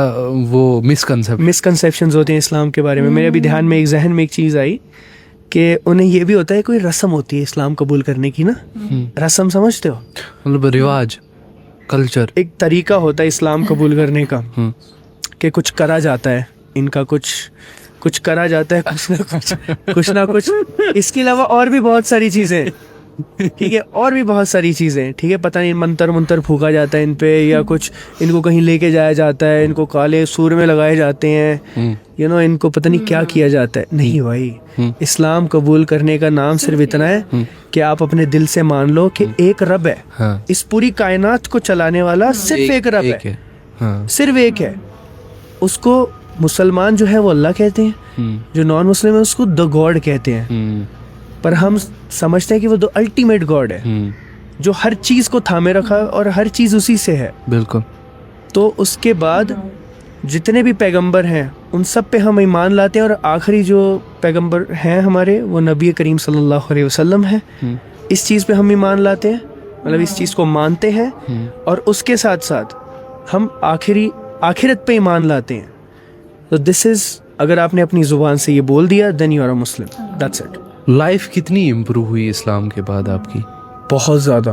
वो मिसकंसेप्शंस होते हैं इस्लाम के बारे में। मेरे अभी ध्यान में एक जहन में एक चीज़ आई कि उन्हें ये भी होता है, कोई रस्म होती है इस्लाम कबूल करने की ना, रस्म समझते हो? मतलब रिवाज, कल्चर, एक तरीका होता है इस्लाम कबूल करने का कि कुछ करा जाता है, इनका कुछ करा जाता है, कुछ ना कुछ। इसके अलावा और भी बहुत सारी चीज़ें, ठीक है, और भी बहुत सारी चीज़ें, ठीक है, पता नहीं मंतर फूका जाता है इन पे, या कुछ इनको कहीं लेके जाया जाता है, इनको काले सूर में लगाए जाते हैं, इनको पता नहीं क्या किया जाता है। नहीं भाई, इस्लाम कबूल करने का नाम सिर्फ इतना है कि आप अपने दिल से मान लो कि एक रब है। हाँ। इस पूरी कायनात को चलाने वाला सिर्फ एक रब है। हाँ। सिर्फ एक है। उसको मुसलमान जो है वो अल्लाह कहते हैं, जो नॉन मुस्लिम है उसको द गॉड कहते हैं। पर हम समझते हैं कि वो द अल्टीमेट गॉड है, जो हर चीज़ को थामे रखा है और हर चीज़ उसी से है। बिल्कुल। तो उसके बाद जितने भी पैगंबर हैं उन सब पे हम ईमान लाते हैं, और आखिरी जो पैगंबर हैं हमारे वो नबी करीम सल्लल्लाहु अलैहि वसल्लम है। इस चीज़ पे हम ईमान लाते हैं, मतलब इस चीज़ को मानते हैं, और उसके साथ साथ हम आखिरत पे ईमान लाते हैं। तो दिस इज़, अगर आपने अपनी ज़ुबान से ये बोल दिया, then you are a Muslim, that's it. Life कितनी इम्प्रूव हुई इस्लाम के बाद आपकी? बहुत ज़्यादा।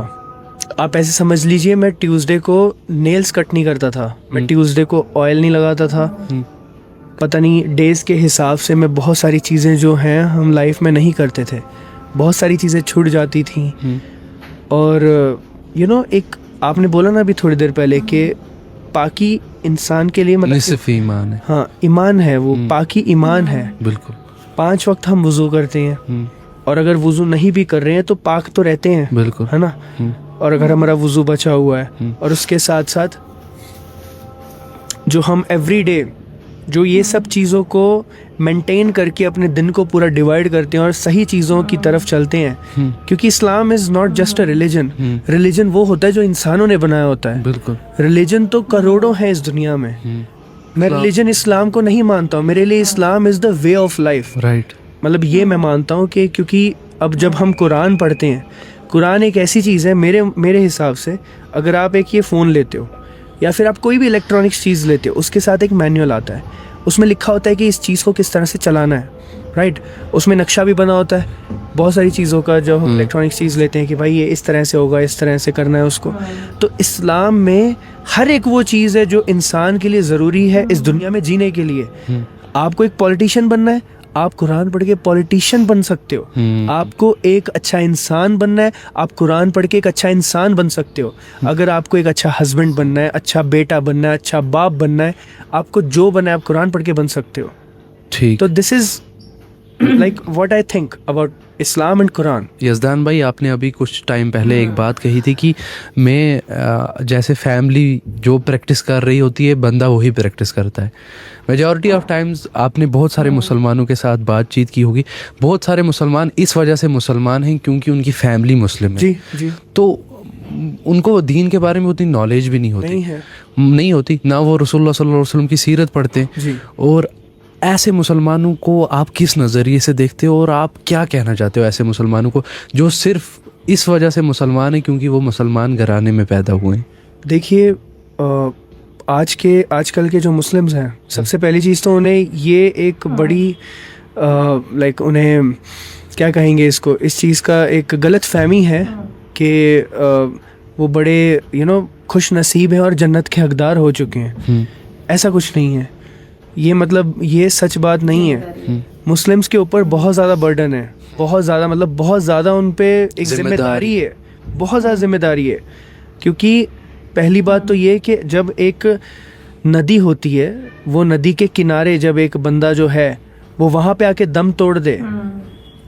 आप ऐसे समझ लीजिए, मैं ट्यूसडे को नेल्स कट नहीं करता था, मैं ट्यूसडे को ऑयल नहीं लगाता था। पता नहीं डेज़ के हिसाब से मैं बहुत सारी चीज़ें जो हैं हम लाइफ में नहीं करते थे, बहुत सारी चीज़ें छूट जाती थी। और एक आपने बोला ना अभी थोड़ी देर पहले कि पाकी इंसान के लिए मतलब सिर्फ ईमान है। हाँ, ईमान है, वो पाकी ईमान है। बिल्कुल। 5 वक्त हम वुज़ू करते हैं, और अगर वुज़ू नहीं भी कर रहे हैं तो पाक तो रहते हैं। बिल्कुल, है ना। और अगर हमारा वुज़ू बचा हुआ है, और उसके साथ साथ जो हम एवरीडे जो ये सब चीज़ों को मेंटेन करके अपने दिन को पूरा डिवाइड करते हैं और सही चीज़ों की तरफ चलते हैं, क्योंकि Islam is not just a religion. Religion वो होता है जो इंसानों ने बनाया होता है। बिल्कुल। रिलीजन तो करोड़ों हैं इस दुनिया में। मैं रिलीजन इस्लाम को नहीं मानता हूँ, मेरे लिए Islam is the way of life. Right. मतलब ये मैं मानता हूँ कि क्योंकि अब जब हम कुरान पढ़ते हैं, कुरान एक ऐसी चीज़ है मेरे हिसाब से, अगर आप एक ये फ़ोन लेते हो या फिर आप कोई भी इलेक्ट्रॉनिक्स चीज़ लेते हो, उसके साथ एक मैनुअल आता है, उसमें लिखा होता है कि इस चीज़ को किस तरह से चलाना है। राइट। उसमें नक्शा भी बना होता है बहुत सारी चीज़ों का, जब हम इलेक्ट्रॉनिक्स चीज़ लेते हैं कि भाई ये इस तरह से होगा, इस तरह से करना है उसको। तो इस्लाम में हर एक वो चीज़ है जो इंसान के लिए ज़रूरी है इस दुनिया में जीने के लिए। आपको एक पॉलिटिशियन बनना है, आप कुरान पढ़ के पॉलिटिशियन बन सकते हो। आपको एक अच्छा इंसान बनना है, आप कुरान पढ़ के एक अच्छा इंसान बन सकते हो। अगर आपको एक अच्छा हस्बैंड बनना है, अच्छा बेटा बनना है, अच्छा बाप बनना है, आपको जो बनना है आप कुरान पढ़ के बन सकते हो। ठीक। तो this is like what I think about Islam and Quran. Yazdan भाई, आपने अभी कुछ टाइम पहले एक बात कही थी कि मैं जैसे फैमिली जो प्रैक्टिस कर रही होती है, बंदा वही प्रैक्टिस करता है। मेजॉरिटी ऑफ टाइम्स आपने बहुत सारे मुसलमानों के साथ बातचीत की होगी, बहुत सारे मुसलमान इस वजह से मुसलमान हैं क्योंकि उनकी फैमिली मुस्लिम है। जी जी। तो उनको दीन के बारे में उतनी नॉलेज भी नहीं होती, ना वो रसूलुल्लाह सल्लल्लाहु अलैहि वसल्लम की सीरत पढ़ते हैं। और ऐसे मुसलमानों को आप किस नज़रिए से देखते हो और आप क्या कहना चाहते हो ऐसे मुसलमानों को जो सिर्फ इस वजह से मुसलमान हैं क्योंकि वो मुसलमान घराने में पैदा हुए हैं? देखिए, आजकल के जो मुस्लिम्स हैं, सबसे पहली चीज़ तो उन्हें ये एक बड़ी लाइक उन्हें क्या कहेंगे इसको, इस चीज़ का एक गलत फहमी है कि वो बड़े खुश नसीब हैं और जन्नत के हकदार हो चुके हैं। ऐसा कुछ नहीं है। ये मतलब ये सच बात नहीं है। मुस्लिम्स के ऊपर बहुत ज़्यादा बर्डन है, बहुत ज़्यादा, मतलब बहुत ज़्यादा उन पे एक जिम्मेदारी है, बहुत ज़्यादा जिम्मेदारी है। क्योंकि पहली बात तो ये कि जब एक नदी होती है, वो नदी के किनारे जब एक बंदा जो है वो वहाँ पे आके दम तोड़ दे,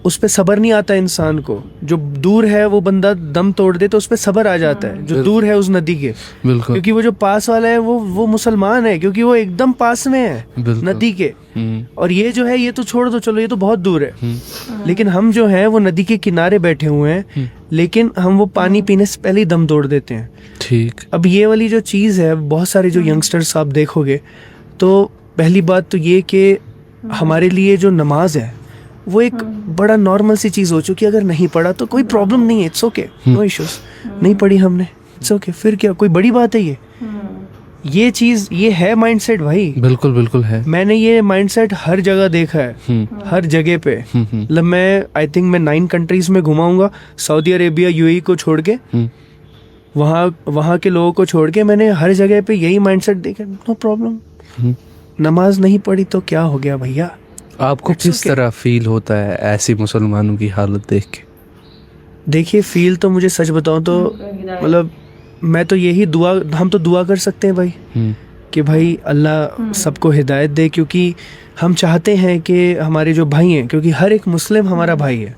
उस पे सब्र नहीं आता इंसान को। जो दूर है वो बंदा दम तोड़ दे तो उस पे सब्र आ जाता है, जो दूर है उस नदी के। बिल्कुल। क्योंकि वो जो पास वाला है वो मुसलमान है, क्योंकि वो एकदम पास में है नदी के। और ये जो है ये तो छोड़ दो, चलो ये तो बहुत दूर है। लेकिन हम जो है वो नदी के किनारे बैठे हुए हैं, लेकिन हम वो पानी पीने से पहले ही दम तोड़ देते हैं। ठीक। अब ये वाली जो चीज़ है, बहुत सारे जो यंगस्टर्स आप देखोगे, तो पहली बात तो ये कि हमारे लिए जो नमाज है वो एक बड़ा नॉर्मल सी चीज़ हो चुकी है। अगर नहीं पढ़ा तो कोई प्रॉब्लम नहीं है, इट्स ओके, नो इश्यूज। नहीं पढ़ी हमने, इट्स ओके, फिर क्या, कोई बड़ी बात है ये चीज़, ये है माइंडसेट भाई। बिल्कुल बिल्कुल है। मैंने ये माइंडसेट हर जगह देखा है, हर जगह पे। मतलब मैं आई थिंक मैं 9 कंट्रीज में घुमाऊंगा, सऊदी अरेबिया यूएई को छोड़ के, वहाँ के लोगों को छोड़ के, मैंने हर जगह पे यही माइंडसेट देखा। नो प्रॉब्लम, नमाज नहीं पढ़ी तो क्या हो गया भैया। आपको किस तरह फील होता है ऐसी मुसलमानों की हालत देख के? देखिए, फील तो मुझे सच बताऊं तो मतलब मैं तो यही दुआ, हम तो दुआ कर सकते हैं भाई कि भाई अल्लाह सबको हिदायत दे। क्योंकि हम चाहते हैं कि हमारे जो भाई हैं, क्योंकि हर एक मुस्लिम हमारा भाई है।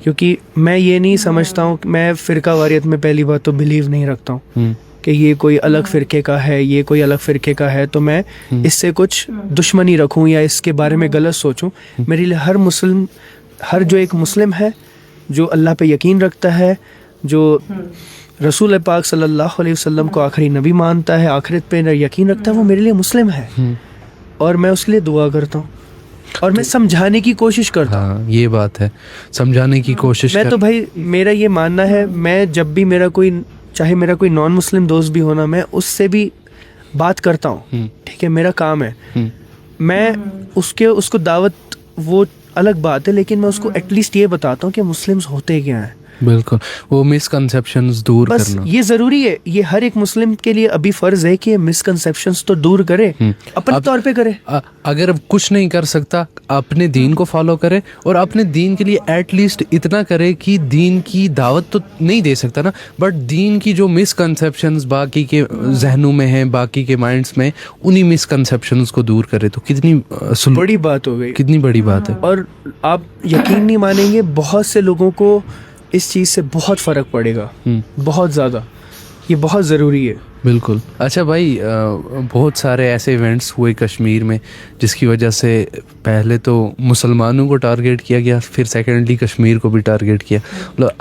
क्योंकि मैं ये नहीं समझता हूँ, मैं फ़िरका वारियत में पहली बात तो बिलीव नहीं रखता हूँ कि ये कोई अलग फ़िरके का है, ये कोई अलग फ़िरके का है तो मैं इससे कुछ दुश्मनी रखूँ या इसके बारे में गलत सोचूं। मेरे लिए हर जो एक मुस्लिम है, जो अल्लाह पे यकीन रखता है, जो रसूल पाक सल्लल्लाहु अलैहि वसल्लम को आखिरी नबी मानता है, आखिरत पे यकीन रखता है, वो मेरे लिए मुस्लिम है। और मैं उसके लिए दुआ करता हूँ और मैं समझाने की कोशिश करता हूँ। हाँ, ये बात है, समझाने की कोशिश। मैं तो भाई, मेरा ये मानना है, मैं जब भी मेरा कोई, चाहे मेरा कोई नॉन मुस्लिम दोस्त भी होना, मैं उससे भी बात करता हूँ। ठीक है, मेरा काम है, मैं उसको दावत, वो अलग बात है, लेकिन मैं उसको एटलीस्ट ये बताता हूँ कि मुस्लिम्स होते क्या हैं। बिल्कुल, वो मिसकंसेप्शंस दूर बस करना ये जरूरी है। ये हर एक मुस्लिम के लिए अभी फर्ज है कि मिसकंसेप्शंस तो दूर करे, अपने तौर पे करे। अगर कुछ नहीं कर सकता, अपने दीन को फॉलो करे, और अपने दीन के लिए एटलीस्ट इतना करे कि दीन की दावत तो नहीं दे सकता ना, बट दीन की जो मिसकंसेप्शंस बाकी के जहनों में हैं, बाकी के माइंड्स में, उन्हीं मिसकंसेप्शंस को दूर करे तो कितनी बड़ी बात हो गई, कितनी बड़ी बात है। और आप यकीन नहीं मानेंगे, बहुत से लोगों को इस चीज़ से बहुत फ़र्क पड़ेगा, बहुत ज़्यादा। ये बहुत ज़रूरी है। बिल्कुल। अच्छा भाई, बहुत सारे ऐसे इवेंट्स हुए कश्मीर में जिसकी वजह से पहले तो मुसलमानों को टारगेट किया गया, फिर सेकेंडली कश्मीर को भी टारगेट किया। मतलब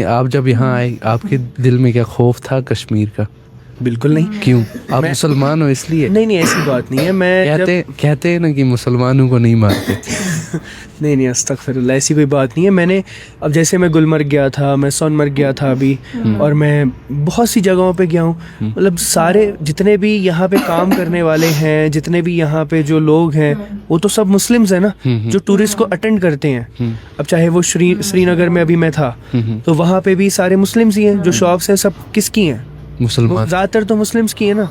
आप जब यहाँ आए, आपके दिल में क्या खौफ था कश्मीर का? बिल्कुल नहीं। क्यों? आप मुसलमान हो इसलिए? नहीं, ऐसी बात नहीं है। मैं कहते हैं ना कि मुसलमानों को नहीं मारते। नहीं, अस्तगफिरुल्लाह, ऐसी कोई बात नहीं है। मैंने, अब जैसे मैं गुलमर्ग गया था, मैं सोनमर्ग गया था अभी, और मैं बहुत सी जगहों पे गया हूँ। मतलब सारे जितने भी यहाँ पे काम करने वाले हैं, जितने भी यहाँ पे जो लोग हैं, वो तो सब मुस्लिम्स हैं ना, जो टूरिस्ट को अटेंड करते हैं। अब चाहे वो श्रीनगर में अभी मैं था, तो वहाँ पे भी सारे मुस्लिम्स ही हैं। जो शॉप्स हैं सब किसकी हैं? मुसलमान। ज़्यादातर तो मुस्लिम्स की है ना।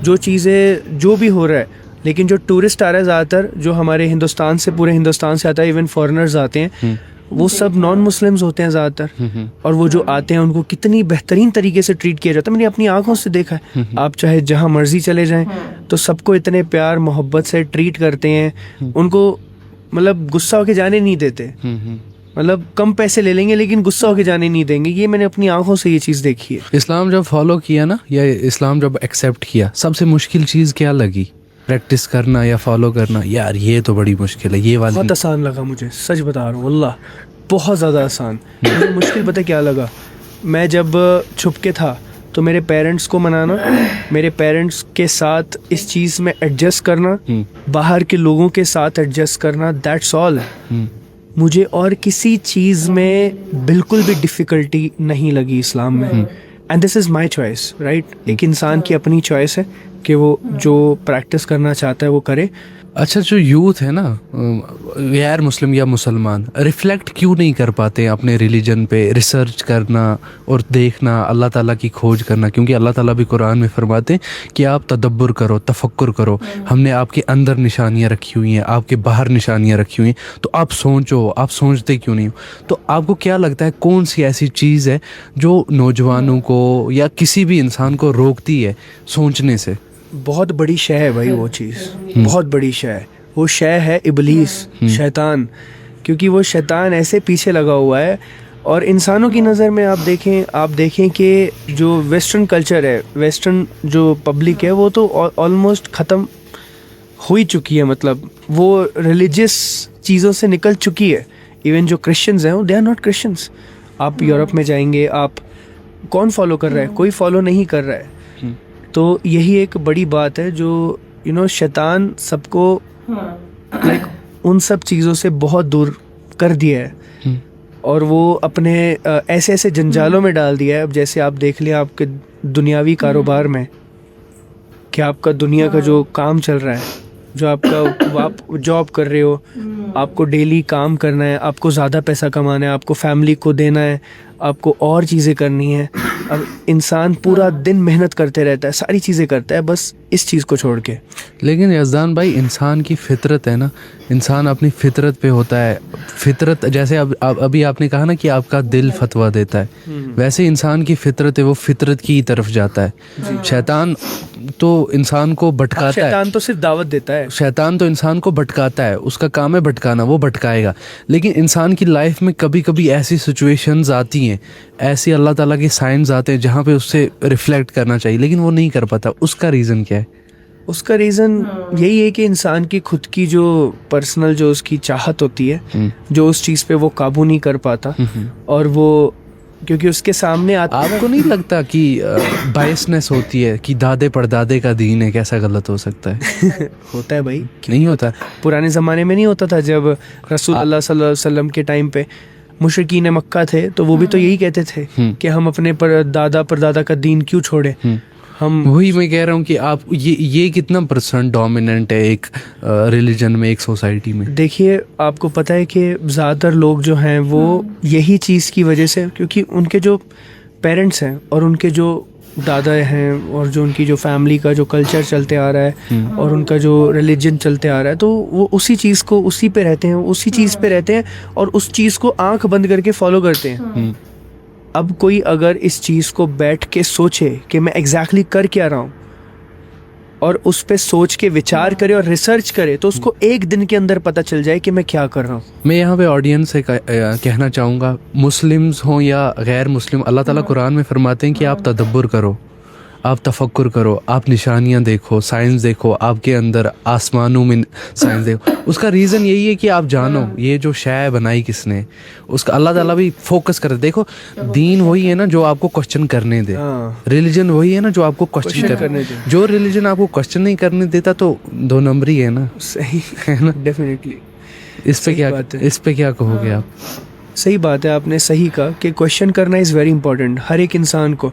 जो चीज़ें जो भी हो रहा है, लेकिन जो टूरिस्ट आ रहा है ज़्यादातर, जो हमारे हिंदुस्तान से, पूरे हिंदुस्तान से आता है, इवन फॉरेनर्स आते हैं, वो सब नॉन मुस्लिम्स होते हैं ज़्यादातर। और वो जो आते हैं उनको कितनी बेहतरीन तरीके से ट्रीट किया जाता है, मैंने अपनी आंखों से देखा है। आप चाहे जहाँ मर्जी चले जाएं, तो सबको इतने प्यार मोहब्बत से ट्रीट करते हैं। उनको मतलब गुस्सा होके जाने नहीं देते। मतलब कम पैसे ले लेंगे लेकिन गुस्सा होके जाने नहीं देंगे। ये मैंने अपनी आंखों से ये चीज़ देखी है। इस्लाम जब फॉलो किया ना, या इस्लाम जब एक्सेप्ट किया, सबसे मुश्किल चीज़ क्या लगी? प्रैक्टिस करना या फॉलो करना? यार ये तो बड़ी मुश्किल है, ये वाली। बहुत आसान लगा मुझे, सच बता रहा हूँ वल्लाह, बहुत ज़्यादा आसान। मुझे मुश्किल पता क्या लगा? मैं जब छुप के था तो मेरे पेरेंट्स को मनाना, मेरे पेरेंट्स के साथ इस चीज़ में एडजस्ट करना, बाहर के लोगों के साथ एडजस्ट करना, दैट्स ऑल। मुझे और किसी चीज़ में बिल्कुल भी डिफ़िकल्टी नहीं लगी इस्लाम में। And this is my choice, right? एक इंसान की अपनी चॉइस है कि वो जो प्रैक्टिस करना चाहता है वो करे। अच्छा, जो यूथ है ना, गैर मुस्लिम या मुसलमान, रिफ्लेक्ट क्यों नहीं कर पाते अपने रिलीजन पे, रिसर्च करना और देखना, अल्लाह ताला की खोज करना? क्योंकि अल्लाह ताला भी कुरान में फरमाते हैं कि आप तदब्बुर करो, तफक्कुर करो, हमने आपके अंदर निशानियाँ रखी हुई हैं, आपके बाहर निशानियाँ रखी हुई हैं, तो आप सोचो। आप सोचते क्यों नहीं हो? तो आपको क्या लगता है कौन सी ऐसी चीज़ है जो नौजवानों को या किसी भी इंसान को रोकती है सोचने से? बहुत बड़ी शय है भाई वो चीज़, बहुत बड़ी शय है वो। शय है इबलीस, शैतान। क्योंकि वो शैतान ऐसे पीछे लगा हुआ है। और इंसानों की नज़र में आप देखें कि जो वेस्टर्न कल्चर है, वेस्टर्न जो पब्लिक है, वो तो ऑलमोस्ट ख़त्म हो ही चुकी है। मतलब वो रिलीजियस चीज़ों से निकल चुकी है। इवन जो क्रिश्चियंस हैं, दे आर नॉट क्रिश्चियंस। आप यूरोप में जाएंगे, आप कौन फॉलो कर रहा है? कोई फॉलो नहीं कर रहा है। तो यही एक बड़ी बात है जो शैतान सबको लाइक उन सब चीज़ों से बहुत दूर कर दिया है। और वो अपने ऐसे ऐसे जंजालों में डाल दिया है। अब जैसे आप देख लिया आपके दुनियावी कारोबार में, कि आपका दुनिया का जो काम चल रहा है, जो आप जॉब कर रहे हो, आपको डेली काम करना है, आपको ज़्यादा पैसा कमाना है, आपको फैमिली को देना है, आपको और चीज़ें करनी है। अब इंसान पूरा दिन मेहनत करते रहता है, सारी चीज़ें करता है, बस इस चीज़ को छोड़ के। लेकिन यज़दान भाई, इंसान की फितरत है ना, इंसान अपनी फितरत पे होता है। फितरत जैसे अभी आपने कहा ना कि आपका दिल फतवा देता है, वैसे इंसान की फितरत है, वो फितरत की तरफ जाता है। शैतान तो इंसान को भटकाता है। शैतान तो सिर्फ दावत देता है। शैतान तो इंसान को भटकाता है, उसका काम है भटकाना, वो भटकाएगा। लेकिन इंसान की लाइफ में कभी कभी ऐसी सिचुएशंस आती हैं, ऐसी अल्लाह ताला के साइंस आते हैं जहाँ पे उससे रिफ्लेक्ट करना चाहिए, लेकिन वो नहीं कर पाता। उसका रीज़न क्या है? उसका रीज़न यही है कि इंसान की खुद की जो पर्सनल जो उसकी चाहत होती है, जो उस चीज़ पे वो काबू नहीं कर पाता। और वो क्योंकि उसके सामने आता है। आपको नहीं लगता कि बायसनेस होती है कि दादे परदादे का दीन है, कैसा गलत हो सकता है? होता है भाई, नहीं होता? पुराने ज़माने में नहीं होता था? जब रसूल अल्लाह सल्लल्लाहु अलैहि वसल्लम के टाइम पे मुशरिकीन मक्का थे, तो वो भी तो यही कहते थे कि हम अपने दादा परदादा का दीन क्यों छोड़े। हम वही मैं कह रहा हूँ कि आप ये कितना % डोमिनेंट है एक रिलीजन में, एक सोसाइटी में? देखिए, आपको पता है कि ज़्यादातर लोग जो हैं वो यही चीज़ की वजह से, क्योंकि उनके जो पेरेंट्स हैं और उनके जो दादा हैं और जो उनकी जो फैमिली का जो कल्चर चलते आ रहा है और उनका जो रिलीजन चलते आ रहा है, तो वो उसी चीज़ को, उसी पे रहते हैं, उसी चीज़ पे रहते हैं और उस चीज़ को आंख बंद करके फॉलो करते हैं। अब कोई अगर इस चीज़ को बैठ के सोचे कि मैं एग्जैक्टली कर क्या रहा हूँ, और उस पे सोच के विचार करे और रिसर्च करे, तो उसको एक दिन के अंदर पता चल जाए कि मैं क्या कर रहा हूँ। मैं यहाँ पे ऑडियंस से कहना चाहूँगा, मुस्लिम्स हों या गैर मुस्लिम, अल्लाह ताला कुरान में फरमाते हैं कि आप तदब्बुर करो, आप तफक्कुर करो, आप निशानियाँ देखो, साइंस देखो, आपके अंदर आसमानों में साइंस देखो। उसका रीज़न यही है कि आप जानो ये जो शय बनाई किसने, उसका अल्लाह ताला भी फोकस करे। देखो, दीन वही है ना जो आपको क्वेश्चन करने दे, रिलीजन वही है ना जो आपको क्वेश्चन करने दे। जो रिलीजन आपको क्वेश्चन नहीं करने देता तो 2 नंबरी है ना। सही है ना, डेफिनेटली। इस पे क्या कहोगे आप? सही बात है, आपने सही कहा कि क्वेश्चन करना इज़ वेरी इंपॉर्टेंट हर एक इंसान को।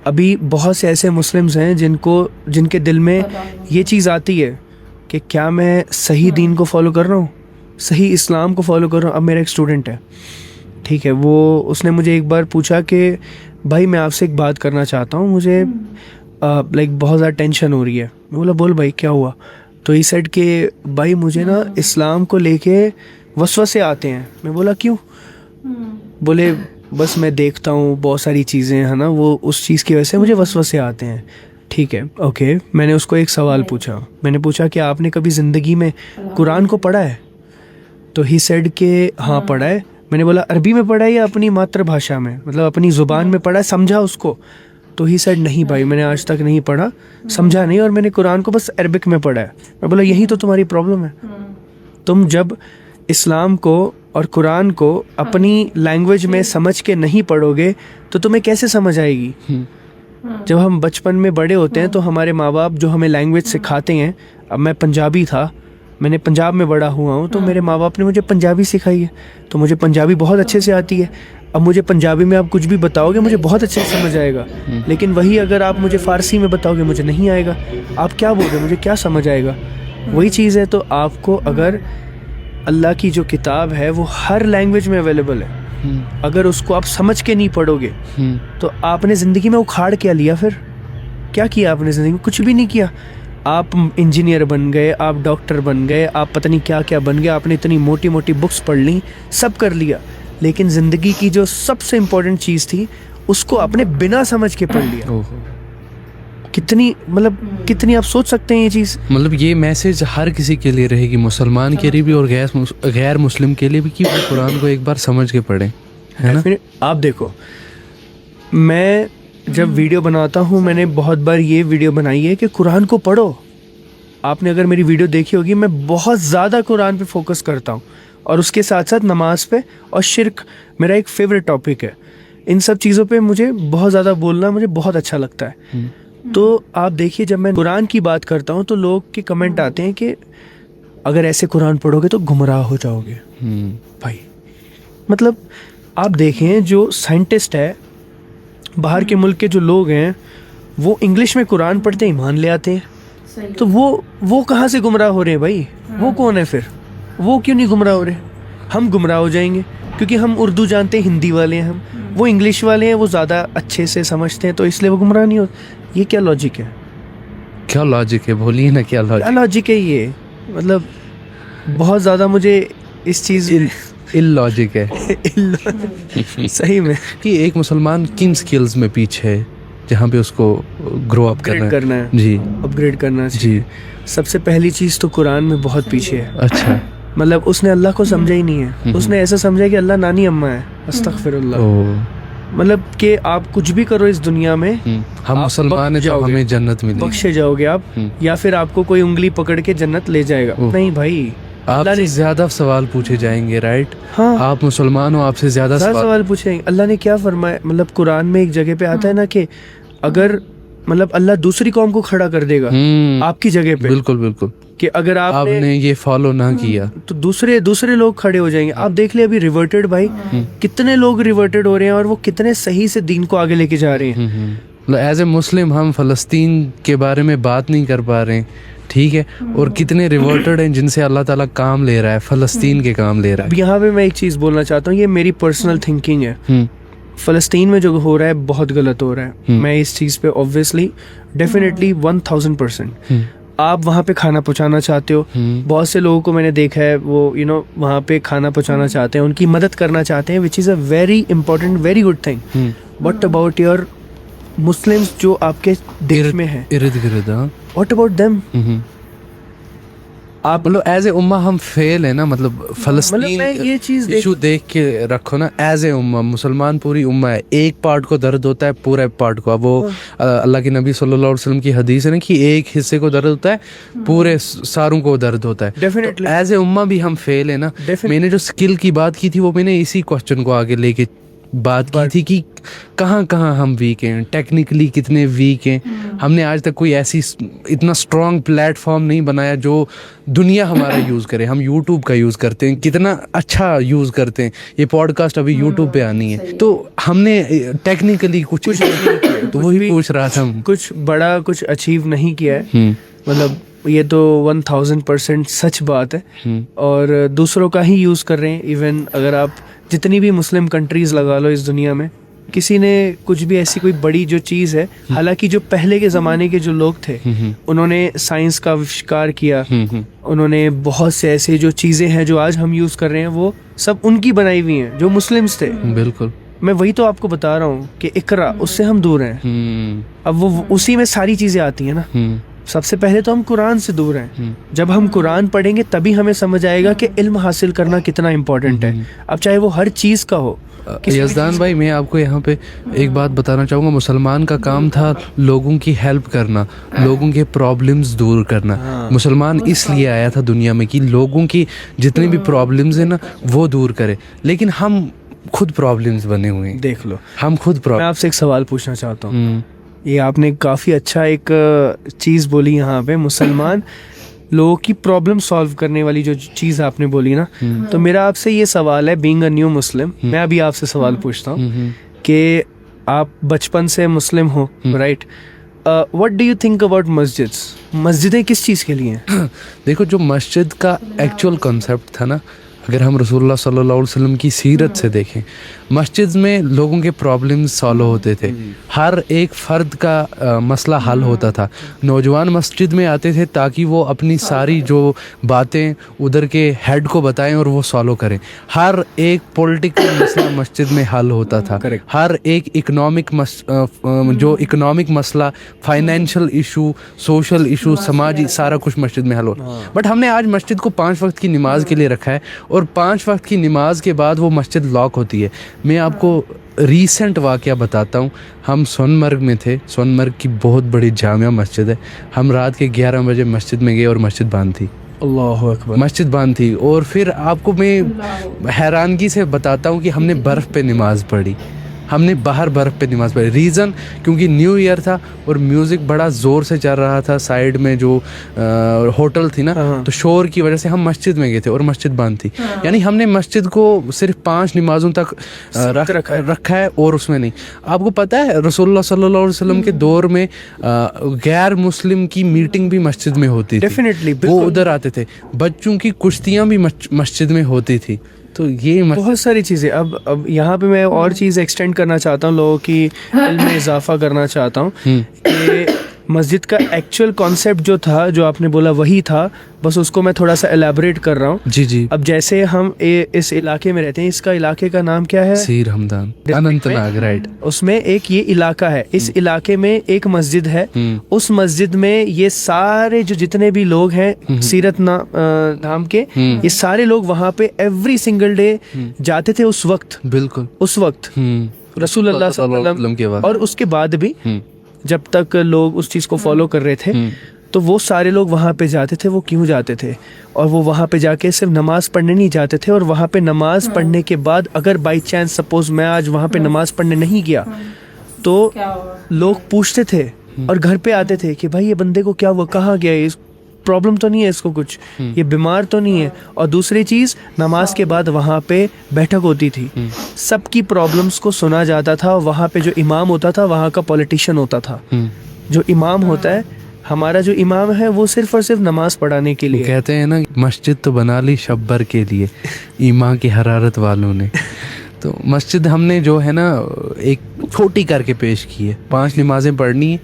अभी बहुत से ऐसे मुस्लिम्स हैं जिनके दिल में ये चीज़ आती है कि क्या मैं सही दीन को फॉलो कर रहा हूँ, सही इस्लाम को फॉलो कर रहा हूँ। अब मेरा एक स्टूडेंट है, ठीक है, उसने मुझे एक बार पूछा कि भाई मैं आपसे एक बात करना चाहता हूँ, मुझे लाइक बहुत ज़्यादा टेंशन हो रही है। मैं बोला बोल भाई क्या हुआ? तो ही सेड कि भाई मुझे ना इस्लाम को लेके वसवसे आते हैं। मैं बोला क्यों? बोले बस मैं देखता हूँ बहुत सारी चीज़ें, है ना, वो उस चीज़ की वजह से मुझे वसवसे आते हैं। ठीक है, ओके। मैंने उसको एक सवाल पूछा, मैंने पूछा कि आपने कभी ज़िंदगी में कुरान को पढ़ा है? तो ही सेड के हाँ पढ़ा है। मैंने बोला अरबी में पढ़ा है या अपनी मातृभाषा में, मतलब अपनी ज़ुबान में पढ़ा है, समझा उसको? तो ही सेड नहीं भाई, मैंने आज तक नहीं पढ़ा, समझा नहीं, और मैंने कुरान को बस अरबिक में पढ़ा है। मैं बोला यही तो तुम्हारी प्रॉब्लम है। तुम जब इस्लाम को और कुरान को अपनी लैंग्वेज में समझ के नहीं पढ़ोगे तो तुम्हें कैसे समझ आएगी? जब हम बचपन में बड़े होते हैं तो हमारे माँ बाप जो हमें लैंग्वेज सिखाते हैं, अब मैं पंजाबी था, मैंने पंजाब में बड़ा हुआ हूँ, तो मेरे माँ बाप ने मुझे पंजाबी सिखाई है, तो मुझे पंजाबी बहुत अच्छे से आती है। अब मुझे पंजाबी में आप कुछ भी बताओगे मुझे बहुत अच्छे से समझ आएगा, लेकिन वही अगर आप मुझे फ़ारसी में बताओगे मुझे नहीं आएगा। आप क्या बोलोगे, मुझे क्या समझ आएगा? वही चीज़ है। तो आपको अगर अल्लाह की जो किताब है वो हर लैंग्वेज में अवेलेबल है, अगर उसको आप समझ के नहीं पढ़ोगे तो आपने ज़िंदगी में उखाड़ क्या लिया? फिर क्या किया आपने ज़िंदगी में? कुछ भी नहीं किया। आप इंजीनियर बन गए, आप डॉक्टर बन गए, आप पता नहीं क्या क्या बन गए, आपने इतनी मोटी मोटी बुक्स पढ़ ली, सब कर लिया, लेकिन ज़िंदगी की जो सबसे इम्पोर्टेंट चीज़ थी उसको आपने बिना समझ के पढ़ लिया। कितनी मतलब कितनी आप सोच सकते हैं ये चीज़? मतलब ये मैसेज हर किसी के लिए रहेगी, मुसलमान के लिए भी और गैर मुस्लिम के लिए भी, कि वो कुरान को एक बार समझ के पढ़ें, है ना? आप देखो, मैं जब वीडियो बनाता हूँ, मैंने बहुत बार ये वीडियो बनाई है कि कुरान को पढ़ो। आपने अगर मेरी वीडियो देखी होगी, मैं बहुत ज़्यादा कुरान पे फोकस करता हूँ, और उसके साथ साथ नमाज पे, और शिर्क मेरा एक फेवरेट टॉपिक है। इन सब चीज़ों पे मुझे बहुत ज़्यादा बोलना मुझे बहुत अच्छा लगता है। तो आप देखिए, जब मैं कुरान की बात करता हूँ तो लोग के कमेंट आते हैं कि अगर ऐसे कुरान पढ़ोगे तो गुमराह हो जाओगे। भाई मतलब आप देखें, जो साइंटिस्ट है, बाहर के मुल्क के जो लोग हैं, वो इंग्लिश में कुरान पढ़ते ईमान ले आते हैं, तो वो कहाँ से गुमराह हो रहे हैं भाई? वो कौन है फिर? वो क्यों नहीं गुमराह हो रहे? हम गुमराह हो जाएंगे क्योंकि हम उर्दू जानते हैं, हिंदी वाले हैं हम, वो इंग्लिश वाले हैं, वो ज़्यादा अच्छे से समझते हैं, तो इसलिए वो गुमराह नहीं होते। ये क्या लॉजिक है? क्या लॉजिक है? बोलिए ना, क्या लॉजिक है ये? मतलब बहुत ज़्यादा मुझे इस चीज़ इलॉजिक है सही में, कि एक मुसलमान किन स्किल्स में पीछे है जहाँ पे उसको ग्रो अप करना है जी, अपग्रेड करना चाहिए। सबसे पहली चीज़ तो कुरान में बहुत पीछे है। अच्छा, मतलब उसने अल्लाह को समझा ही नहीं है, उसने ऐसा समझा कि अल्लाह नानी अम्मा है। अस्तगफिरुल्लाह। मतलब कि आप कुछ भी करो इस दुनिया में, हम मुसलमान हैं तो हमें जन्नत मिलेगी, बख्शे जाओगे आप, या फिर आपको कोई उंगली पकड़ के जन्नत ले जाएगा। नहीं भाई, आपसे ज्यादा सवाल पूछे जाएंगे, राइट? हाँ, आप मुसलमान हो, आपसे ज्यादा सवाल पूछेंगे। अल्लाह ने क्या फरमाया? मतलब कुरान में एक जगह पे आता है ना कि अगर मतलब अल्लाह दूसरी कौम को खड़ा कर देगा आपकी जगह पे, बिल्कुल बिल्कुल, कि अगर आपने ये फॉलो ना किया तो दूसरे लोग खड़े हो जाएंगे। आप देख ले अभी रिवर्टेड भाई, कितने लोग रिवर्टेड हो रहे हैं और वो कितने सही से दीन को आगे लेके जा रहे हैं। एज ए मुस्लिम हम फलस्तीन के बारे में बात नहीं कर पा रहे हैं, ठीक है, और कितने रिवर्टेड हैं जिनसे अल्लाह ताला काम ले रहा है, फलस्तीन के काम ले रहा है। अब यहाँ पे मैं एक चीज़ बोलना चाहता हूँ, ये मेरी पर्सनल थिंकिंग है। फ़लस्तीन में जो हो रहा है बहुत गलत हो रहा है। मैं इस चीज़ पे ऑब्वियसली डेफिनेटली 1000% आप वहाँ पे खाना पहुँचाना चाहते हो। बहुत से लोगों को मैंने देखा है, वो वहाँ पे खाना पहुँचाना चाहते हैं, उनकी मदद करना चाहते हैं, which is a very important, very good thing. What about your Muslims जो आपके देश में है, इर्द गिर्द? What about them? आप मतलब एज ए उम्मा हम फेल है ना, मतलब फलस्तीन ये चीज़ इशू देख के रखो ना। एज ए उम्मा, मुसलमान पूरी उम्मा है, एक पार्ट को दर्द होता है पूरे पार्ट को। अब वो अल्लाह के नबी सल्लल्लाहु अलैहि वसल्लम की हदीस है ना कि एक हिस्से को दर्द होता है, पूरे सारों को दर्द होता है। डेफिनेटली एज ए उम्मा भी हम फेल है ना। मैंने जो स्किल की बात की थी, वो मैंने इसी क्वेश्चन को आगे लेके बात की थी कि कहाँ हम वीक हैं, टेक्निकली कितने वीक हैं। हमने आज तक कोई ऐसी इतना स्ट्रॉन्ग प्लेटफॉर्म नहीं बनाया जो दुनिया हमारा यूज़ करे। हम यूट्यूब का यूज़ करते हैं, कितना अच्छा यूज़ करते हैं। ये पॉडकास्ट अभी यूट्यूब पे आनी है, तो हमने टेक्निकली कुछ तो वही पूछ रहा था, कुछ बड़ा कुछ अचीव नहीं किया है। मतलब ये तो 1000% सच बात है, और दूसरों का ही यूज़ कर रहे हैं। इवन अगर आप जितनी भी मुस्लिम कंट्रीज़ लगा लो इस दुनिया में, किसी ने कुछ भी ऐसी कोई बड़ी जो चीज़ है, हालांकि जो पहले के ज़माने के जो लोग थे उन्होंने साइंस का आविष्कार किया, उन्होंने बहुत से ऐसे जो चीज़ें हैं जो आज हम यूज़ कर रहे हैं, वो सब उनकी बनाई हुई हैं, जो मुस्लिम्स थे। बिल्कुल, मैं वही तो आपको बता रहा हूँ कि इकरा, उससे हम दूर हैं। अब वो उसी में सारी चीज़ें आती हैं ना। सबसे पहले तो हम कुरान से दूर हैं। जब हम कुरान पढ़ेंगे तभी हमें समझ आएगा कि इल्म हासिल करना कितना इम्पोर्टेंट है, अब चाहे वो हर चीज़ का हो। यज़दान भाई, मैं आपको यहाँ पे एक बात बताना चाहूँगा। मुसलमान का काम था लोगों की हेल्प करना, लोगों के प्रॉब्लम्स दूर करना। मुसलमान इसलिए आया था दुनिया में कि लोगों की जितनी भी प्रॉब्लम्स है ना, वो दूर करे। लेकिन हम खुद प्रॉब्लम्स बने हुए हैं, देख लो, हम खुद मैं आपसे एक सवाल पूछना चाहता हूँ। ये आपने काफ़ी अच्छा एक चीज़ बोली यहाँ पे, मुसलमान लोगों की प्रॉब्लम सॉल्व करने वाली जो चीज़ आपने बोली ना, तो मेरा आपसे ये सवाल है, बीइंग अ न्यू मुस्लिम, मैं अभी आपसे सवाल पूछता हूँ कि आप बचपन से मुस्लिम हो, right? What do you think about masjids? मस्जिदें किस चीज़ के लिए हैं? देखो, जो मस्जिद का एक्चुअल कॉन्सेप्ट था ना, अगर हम रसूलुल्लाह सल्लल्लाहु अलैहि वसल्लम की सीरत से देखें, मस्जिद में लोगों के प्रॉब्लम्स सॉल्व होते थे, हर एक फ़र्द का मसला हल होता था। नौजवान मस्जिद में आते थे ताकि वो अपनी सारी जो बातें उधर के हेड को बताएं और वो सॉल्व करें। हर एक पॉलिटिकल मसला मस्जिद में हल होता था। हर एक जो इकोनॉमिक मसला, फाइनेंशियल इशू, सोशल इशू, समाजी, सारा कुछ मस्जिद में हल हो। बट हमने आज मस्जिद को 5 वक्त की नमाज के लिए रखा है और 5 वक्त की नमाज के बाद वो मस्जिद लॉक होती है। मैं आपको रीसेंट वाक़या बताता हूँ। हम सोनमर्ग में थे। सोनमर्ग की बहुत बड़ी जामिया मस्जिद है। हम रात के 11 बजे मस्जिद में गए और मस्जिद बंद थी। अल्लाहु अकबर। मस्जिद बंद थी। और फिर आपको मैं हैरानगी से बताता हूँ कि हमने बर्फ़ पे नमाज पढ़ी। हमने बाहर बर्फ़ पे नमाज़ पढ़ी। रीज़न क्योंकि न्यू ईयर था और म्यूज़िक बड़ा ज़ोर से चल रहा था। साइड में जो होटल थी ना, तो शोर की वजह से हम मस्जिद में गए थे और मस्जिद बंद थी। यानी हमने मस्जिद को सिर्फ 5 नमाज़ों तक रखा है और उसमें नहीं। आपको पता है रसूलुल्लाह सल्लल्लाहु अलैहि वसल्लम के दौर में गैर मुस्लिम की मीटिंग भी मस्जिद में होती थी। डेफिनेटली वो उधर आते थे। बच्चों की कुश्तियाँ भी मस्जिद में होती थी। तो ये बहुत सारी चीज़ें। अब यहाँ पे मैं और चीज़ एक्सटेंड करना चाहता हूँ, लोगों की इल्म में इजाफा करना चाहता हूँ कि मस्जिद का एक्चुअल कॉन्सेप्ट जो था, जो आपने बोला वही था, बस उसको मैं थोड़ा सा एलैबोरेट कर रहा हूँ। जी जी। अब जैसे हम इस इलाके में रहते हैं, इसका इलाके का नाम क्या है? सीर हमदान, अनंतनाग, राइट। उसमें एक ये इलाका है। इस इलाके में एक मस्जिद है। उस मस्जिद में ये सारे जो जितने भी लोग हैं सीरत नाम के, ये सारे लोग वहाँ पे एवरी सिंगल डे जाते थे उस वक्त। बिल्कुल उस वक्त रसूलुल्लाह सल्लल्लाहु अलैहि वसल्लम के बाद, और उसके बाद भी जब तक लोग उस चीज़ को फॉलो कर रहे थे, तो वो सारे लोग वहाँ पे जाते थे। वो क्यों जाते थे? और वो वहाँ पे जाके सिर्फ नमाज पढ़ने नहीं जाते थे। और वहाँ पे नमाज पढ़ने के बाद अगर बाई चांस सपोज मैं आज वहाँ पे नमाज पढ़ने नहीं गया, तो लोग पूछते थे और घर पे आते थे कि भाई ये बंदे को क्या हुआ, कहाँ गया, इस प्रॉब्लम तो नहीं है इसको कुछ, ये बीमार तो नहीं है। और दूसरी चीज़, नमाज के बाद वहाँ पे बैठक होती थी, सबकी प्रॉब्लम्स को सुना जाता था। वहाँ पे जो इमाम होता था, वहाँ का पॉलिटिशियन होता था। जो इमाम होता है, हमारा जो इमाम है, वो सिर्फ और सिर्फ नमाज पढ़ाने के लिए। कहते हैं ना, मस्जिद तो बना ली शब्बर के लिए, ईमान की हरारत वालों ने। तो मस्जिद हमने जो है ना एक छोटी करके पेश की है। 5 नमाजें पढ़नी है,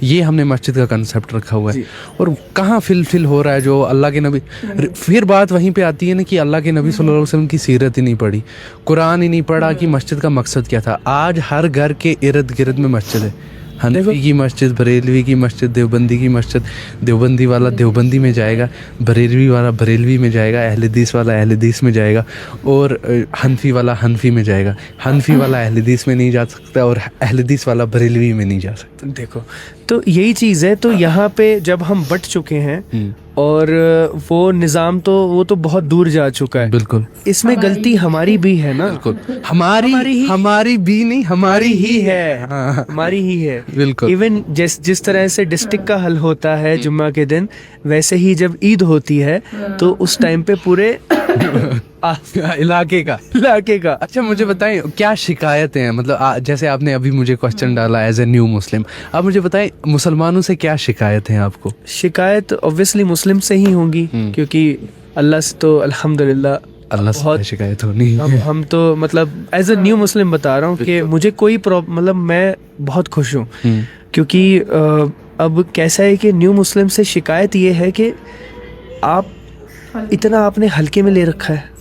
ये हमने मस्जिद का कंसेप्ट रखा हुआ है। और कहाँ फिल हो रहा है जो अल्लाह के नबी। फिर बात वहीं पे आती है ना कि अल्लाह के नबी सल्लल्लाहु अलैहि वसल्लम की सीरत ही नहीं पढ़ी, कुरान ही नहीं पढ़ा कि मस्जिद का मकसद क्या था। आज हर घर के इर्द गिर्द में मस्जिद है। हनफी की मस्जिद, बरेलवी की मस्जिद, देवबंदी की मस्जिद, देवबंदी वाला देवबंदी में जाएगा, बरेलवी वाला बरेलवी में जाएगा, अहले हदीस वाला अहले हदीस में जाएगा, और हनफी वाला हनफी में जाएगा। हनफी वाला अहले हदीस में नहीं जा सकता और अहले हदीस वाला बरेलवी में नहीं जा सकता। देखो, तो यही चीज़ है। तो यहाँ पे जब हम बट चुके हैं और वो निज़ाम तो वो तो बहुत दूर जा चुका है। बिल्कुल। इसमें गलती हमारी भी है ना। बिल्कुल। हमारी भी नहीं, हमारी ही है। हाँ। हमारी ही है। बिल्कुल। इवन जिस तरह से डिस्ट्रिक्ट का हल होता है जुम्मा के दिन, वैसे ही जब ईद होती है तो उस टाइम पे पूरे इलाके का। अच्छा, मुझे बताएं क्या शिकायतें हैं? मतलब जैसे आपने अभी मुझे क्वेश्चन डाला एज ए न्यू मुस्लिम, आप मुझे बताएं मुसलमानों से क्या शिकायत है आपको? शिकायत ऑब्वियसली मुस्लिम से ही होंगी, क्योंकि अल्लाह से तो अल्हम्दुलिल्लाह अल्लाह से बहुत शिकायत होनी है। हम तो मतलब एज ए न्यू मुस्लिम बता रहा हूँ कि मुझे कोई मतलब मैं बहुत खुश हूँ, क्योंकि अब कैसा है कि न्यू मुस्लिम से शिकायत ये है कि आप इतना आपने हल्के में ले रखा है।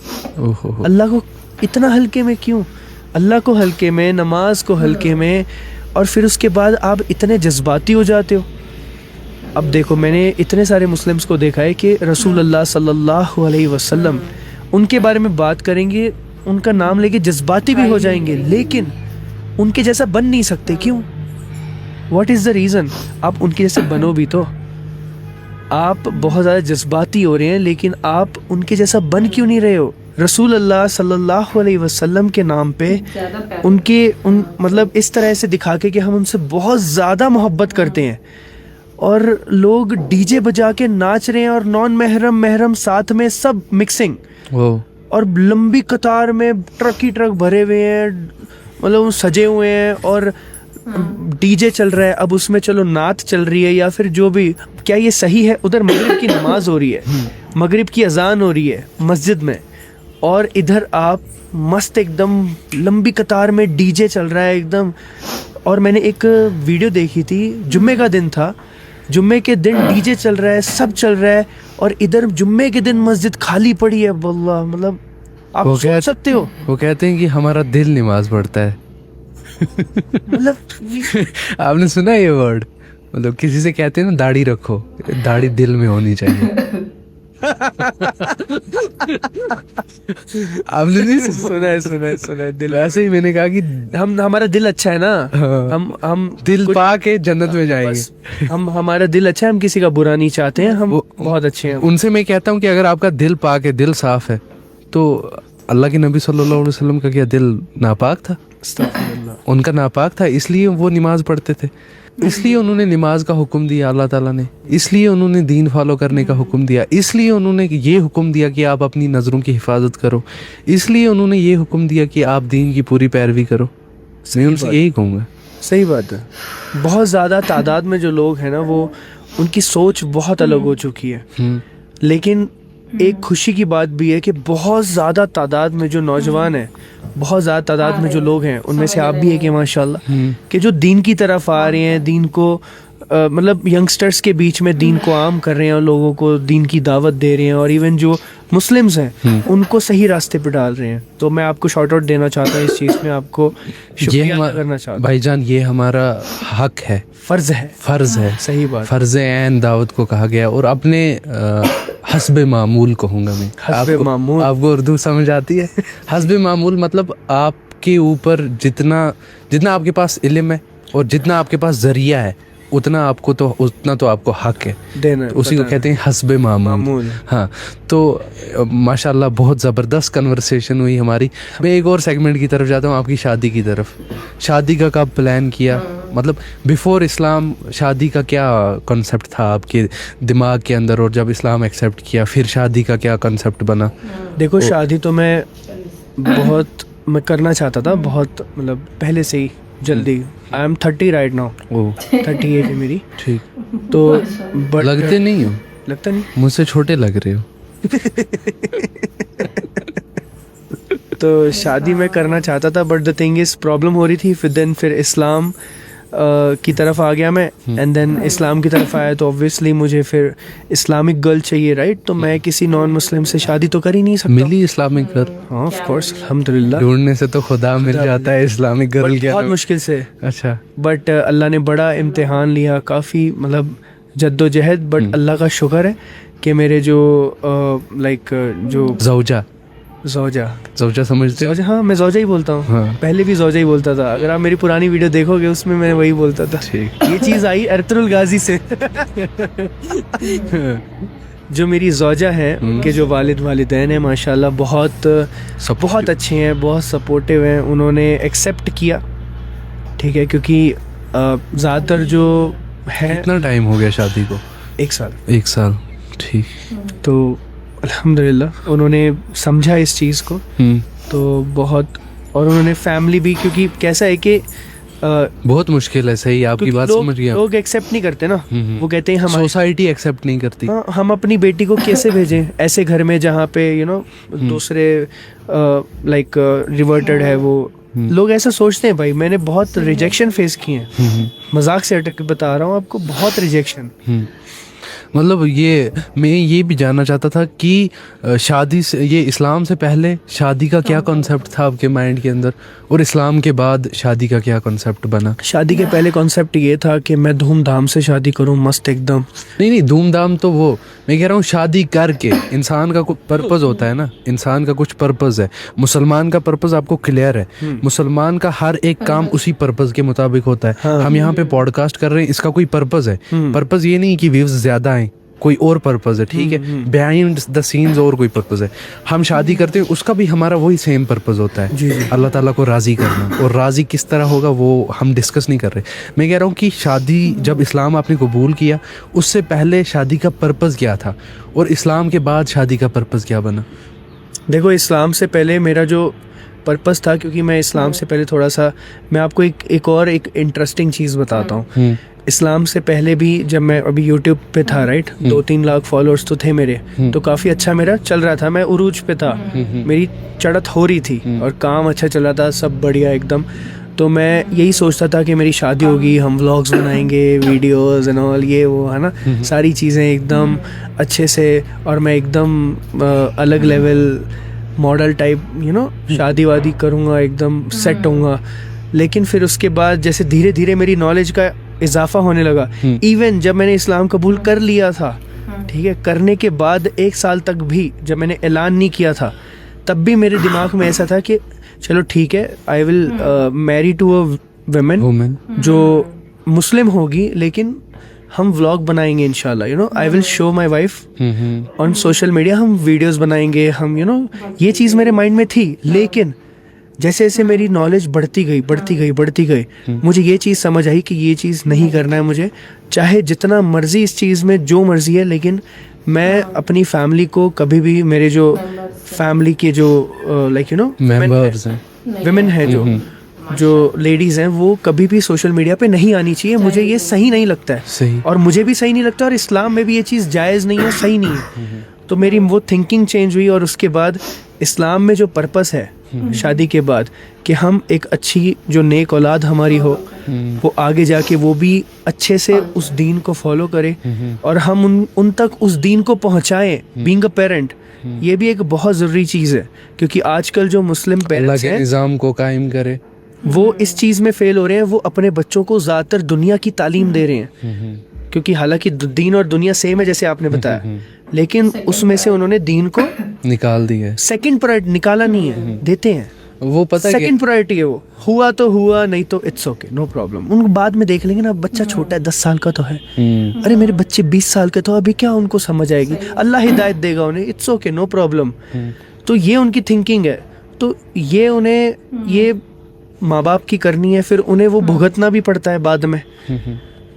अल्लाह को इतना हल्के में क्यों? अल्लाह को हल्के में, नमाज को हल्के में, और फिर उसके बाद आप इतने जज्बाती हो जाते हो। अब देखो, मैंने इतने सारे मुस्लिम्स को देखा है कि रसूलुल्लाह सल्लल्लाहु अलैहि वसल्लम, उनके बारे में बात करेंगे, उनका नाम लेके जज्बाती भी हो जाएंगे, लेकिन उनके जैसा बन नहीं सकते। क्यों? What is the reason? आप उनके जैसे बनो भी तो। आप बहुत ज़्यादा जज्बाती हो रहे हैं, लेकिन आप उनके जैसा बन क्यों नहीं रहे हो? रसूल अल्लाह सल्लल्लाहु अलैहि वसल्लम के नाम पे उन मतलब इस तरह से दिखा के कि हम उनसे बहुत ज़्यादा मोहब्बत करते हैं, और लोग डीजे बजा के नाच रहे हैं और नॉन महरम महरम साथ में सब मिक्सिंग, और लंबी कतार में ट्रक ही ट्रक भरे हुए हैं, मतलब सजे हुए हैं, और डीजे चल रहा है, अब उसमें चलो नात चल रही है या फिर जो भी, क्या ये सही है? उधर मगरिब की नमाज हो रही है, मगरिब की अजान हो रही है मस्जिद में, और इधर आप मस्त एकदम लंबी कतार में डीजे चल रहा है एकदम। और मैंने एक वीडियो देखी थी, जुम्मे का दिन था, जुम्मे के दिन डीजे चल रहा है, सब चल रहा है, और इधर जुम्मे के दिन मस्जिद खाली पड़ी है। वल्लाह, मतलब आप सोच सकते हो। वो कहते हैं कि हमारा दिल नमाज पढ़ता है। मतलब आपने सुना ये वर्ड? मतलब किसी से कहते हैं ना दाढ़ी रखो, दाढ़ी दिल में होनी चाहिए। आपने नहीं सुना है दिल। वैसे ही मैंने कहा कि हमारा दिल अच्छा है ना, हाँ। हम दिल कुछ- पा के जन्नत में जाएंगे। बस, हमारा दिल अच्छा है, हम किसी का बुरा नहीं चाहते हैं, हम बहुत अच्छे हैं। उनसे मैं कहता हूँ कि अगर आपका दिल पाक है, दिल साफ है, तो अल्लाह के नबी सल्लल्लाहु अलैहि वसल्लम का क्या दिल नापाक था? अस्तगफिरुल्लाह। उनका नापाक था, इसलिए वो नमाज पढ़ते थे, इसलिए उन्होंने नमाज का हुक्म दिया अल्लाह ताला ने, इसलिए उन्होंने दीन फॉलो करने का हुक्म दिया, इसलिए उन्होंने ये हुक्म दिया कि आप अपनी नज़रों की हिफाजत करो, इसलिए उन्होंने ये हुक्म दिया कि आप दीन की पूरी पैरवी करो। मैं उनसे यही कहूँगा। सही बात है। बहुत ज़्यादा तादाद में जो लोग हैं ना, वो उनकी सोच बहुत अलग हो चुकी है। लेकिन एक खुशी की बात भी है कि बहुत ज़्यादा तादाद में जो नौजवान हैं, बहुत ज़्यादा तादाद में जो लोग हैं, उनमें से आप भी एक हैं माशाल्लाह, कि जो दीन की तरफ आ रहे हैं, दीन को मतलब यंगस्टर्स के बीच में दीन को आम कर रहे हैं और लोगों को दीन की दावत दे रहे हैं, और इवन जो मुस्लिम्स हैं उनको सही रास्ते पे डाल रहे हैं। तो मैं आपको शॉर्ट आउट देना चाहता हूँ इस चीज़ में, आपको शुक्रिया अदा करना चाहता हूँ। भाईजान, ये हमारा हक है, फ़र्ज़ है। फ़र्ज़ है। सही बात। फ़र्ज़ ऐन दावत को कहा गया, और अपने हस्बे मामूल कहूँगा मैं। हस्बे मामूल। आपको उर्दू समझ आती है? हस्बे मामूल मतलब आपके ऊपर जितना आपके पास इल्म है और जितना आपके पास ज़रिया है, उतना तो आपको हक है देना, उसी को कहते हैं हस्बे मामूल। हाँ, तो माशाल्लाह बहुत ज़बरदस्त कन्वर्सेशन हुई हमारी। मैं एक और सेगमेंट की तरफ जाता हूँ, आपकी शादी की तरफ। शादी का कब प्लान किया? मतलब बिफोर इस्लाम शादी का क्या कॉन्सेप्ट था आपके दिमाग के अंदर, और जब इस्लाम एक्सेप्ट किया फिर शादी का क्या कॉन्सेप्ट बना? देखो, शादी तो मैं करना चाहता था बहुत, मतलब पहले से ही, जल्दी। I am 30 right now. ओ 38 है मेरी। ठीक। तो but लगते नहीं हो, लगता नहीं। मुझसे छोटे लग रहे हो। तो शादी मैं करना चाहता था, but the thing is problem हो रही थी। फिर इस्लाम की तरफ आ गया मैं, एंड देन इस्लाम की तरफ आया तो ऑब्वियसली मुझे फिर इस्लामिक गर्ल चाहिए, राइट? तो मैं किसी नॉन मुस्लिम से शादी तो कर ही नहीं सकता। मिली इस्लामिक गर्ल? हाँ, ऑफ कोर्स, अल्हम्दुलिल्लाह। ढूंढने से तो खुदा मिल जाता है इस्लामिक गर्ल क्या? बहुत मुश्किल से। अच्छा। बट अल्लाह ने बड़ा इम्तिहान लिया, काफ़ी मतलब जद्दोजहद, बट अल्लाह का शुक्र है कि मेरे जो जो ज़ौजा समझते हो? ज़ौजा, हाँ मैं ज़ौजा ही बोलता हूँ। हाँ। पहले भी ज़ौजा ही बोलता था। अगर आप मेरी पुरानी वीडियो देखोगे उसमें मैं वही बोलता था। ठीक। ये चीज़ आई एर्तुगरुल गाजी से। जो मेरी ज़ौजा है, उनके जो वालिदैन हैं माशाल्लाह बहुत अच्छे हैं, बहुत सपोर्टिव हैं। उन्होंने एक्सेप्ट किया, ठीक है, क्योंकि ज़्यादातर जो है। कितना टाइम हो गया शादी को? 1 साल। 1 साल, ठीक। तो अल्हम्दुलिल्लाह उन्होंने समझा इस चीज़ को, तो बहुत, और उन्होंने फैमिली भी, क्योंकि कैसा है कि बहुत मुश्किल है। सही, आपकी बात समझ गया। लोग एक्सेप्ट नहीं करते ना, वो कहते हैं हमारी सोसाइटी एक्सेप्ट नहीं करती। हाँ, हम अपनी बेटी को कैसे भेजें ऐसे घर में जहाँ पे दूसरे रिवर्टेड है वो लोग ऐसा सोचते हैं। भाई मैंने बहुत रिजेक्शन फेस किए हैं, मजाक से अटक के बता रहा हूँ आपको, बहुत रिजेक्शन। मतलब मैं ये भी जानना चाहता था कि शादी से, ये इस्लाम से पहले शादी का क्या कॉन्सेप्ट था आपके माइंड के अंदर, और इस्लाम के बाद शादी का क्या कॉन्सेप्ट बना? शादी के पहले कॉन्सेप्ट ये था कि मैं धूमधाम से शादी करूं, मस्त एकदम। नहीं, धूमधाम तो वो मैं कह रहा हूँ, शादी करके इंसान का कुछ पर्पज़ होता है ना, इंसान का कुछ पर्पज़ है। मुसलमान का पर्पज़ आपको क्लियर है, मुसलमान का हर एक काम उसी पर्पज़ के मुताबिक होता है। हाँ। हम यहाँ पे पॉडकास्ट कर रहे हैं, इसका कोई पर्पज़ है। पर्पज़ ये नहीं कि व्यूज़ ज़्यादा आए, कोई और पर्पज़ है, ठीक है, बिहाइंड द सीन्स और कोई पर्पज़ है। हम शादी करते हैं, उसका भी हमारा वही सेम पर्पज़ होता है, जी। अल्लाह ताला को राज़ी करना। और राज़ी किस तरह होगा वो हम डिस्कस नहीं कर रहे। मैं कह रहा हूँ कि शादी जब इस्लाम आपने कबूल किया, उससे पहले शादी का पर्पज़ क्या था, और इस्लाम के बाद शादी का पर्पज़ क्या बना? देखो, इस्लाम से पहले मेरा जो पर्पस था, क्योंकि मैं इस्लाम से पहले थोड़ा सा, मैं आपको एक इंटरेस्टिंग चीज़ बताता हूँ। इस्लाम से पहले भी जब मैं अभी यूट्यूब पे था, राइट, 2-3 लाख फॉलोअर्स तो थे मेरे, तो काफ़ी अच्छा मेरा चल रहा था, मैं उरूज पे था, मेरी चढ़त हो रही थी और काम अच्छा चल रहा था, सब बढ़िया एकदम। तो मैं यही सोचता था कि मेरी शादी होगी, हम व्लॉग्स बनाएंगे, वीडियोस एंड ऑल, ये वो है ना, सारी चीज़ें एकदम अच्छे से, और मैं एकदम अलग लेवल मॉडल टाइप शादी वादी करूँगा, एकदम सेट होऊंगा। लेकिन फिर उसके बाद जैसे धीरे धीरे मेरी नॉलेज का इजाफा होने लगा, इवन जब मैंने इस्लाम कबूल कर लिया था, ठीक है, करने के बाद 1 साल तक भी जब मैंने ऐलान नहीं किया था, तब भी मेरे दिमाग में ऐसा था कि चलो ठीक है, I will marry to a women जो मुस्लिम होगी, लेकिन हम व्लॉग बनाएंगे इंशाल्लाह, I will show my wife on social media, हम वीडियोस बनाएंगे, हम ये चीज़ मेरे माइंड में थी। लेकिन जैसे जैसे मेरी नॉलेज बढ़ती गई, मुझे ये चीज़ समझ आई कि ये चीज़ नहीं करना है मुझे, चाहे जितना मर्जी इस चीज़ में जो मर्जी है, लेकिन मैं अपनी फैमिली को कभी भी, मेरे जो फैमिली के जो मेंबर्स हैं, विमेन है, जो लेडीज़ हैं, वो कभी भी सोशल मीडिया पे नहीं आनी चाहिए। मुझे ये सही नहीं लगता है, सही, और मुझे भी सही नहीं लगता, और इस्लाम में भी ये चीज़ जायज़ नहीं है, सही नहीं है। तो मेरी वो थिंकिंग चेंज हुई, और उसके बाद इस्लाम में जो पर्पस है शादी के बाद, कि हम एक अच्छी जो नेक औलाद हमारी हो, वो आगे जाके वो भी अच्छे से उस दीन को फॉलो करे, और हम उन तक उस दीन को पहुंचाएं, बीइंग अ पेरेंट, ये भी एक बहुत ज़रूरी चीज़ है। क्योंकि आजकल जो मुस्लिम पेरेंट्स हैं, निज़ाम को कायम करे, वो इस चीज़ में फेल हो रहे हैं, वो अपने बच्चों को ज़्यादातर दुनिया की तालीम दे रहे हैं, क्योंकि हालांकि दीन और दुनिया सेम है जैसे आपने बताया, लेकिन उसमें से उन्होंने दीन को निकाल दिया है, सेकंड प्रायोरिटी निकाला नहीं है, देते हैं वो पता है सेकंड प्रायोरिटी है, वो हुआ तो हुआ, नहीं तो इट्स ओके, नो प्रॉब्लम, उनको बाद में देख लेंगे ना, बच्चा छोटा है, 10 साल का तो है, अरे मेरे बच्चे 20 साल के, तो अभी क्या उनको समझ आएगी, अल्लाह हिदायत देगा उन्हें, इट्स ओके, नो प्रॉब्लम। तो ये उनकी थिंकिंग है, तो ये उन्हें, ये माँ बाप की करनी है, फिर उन्हें वो भुगतना भी पड़ता है बाद में।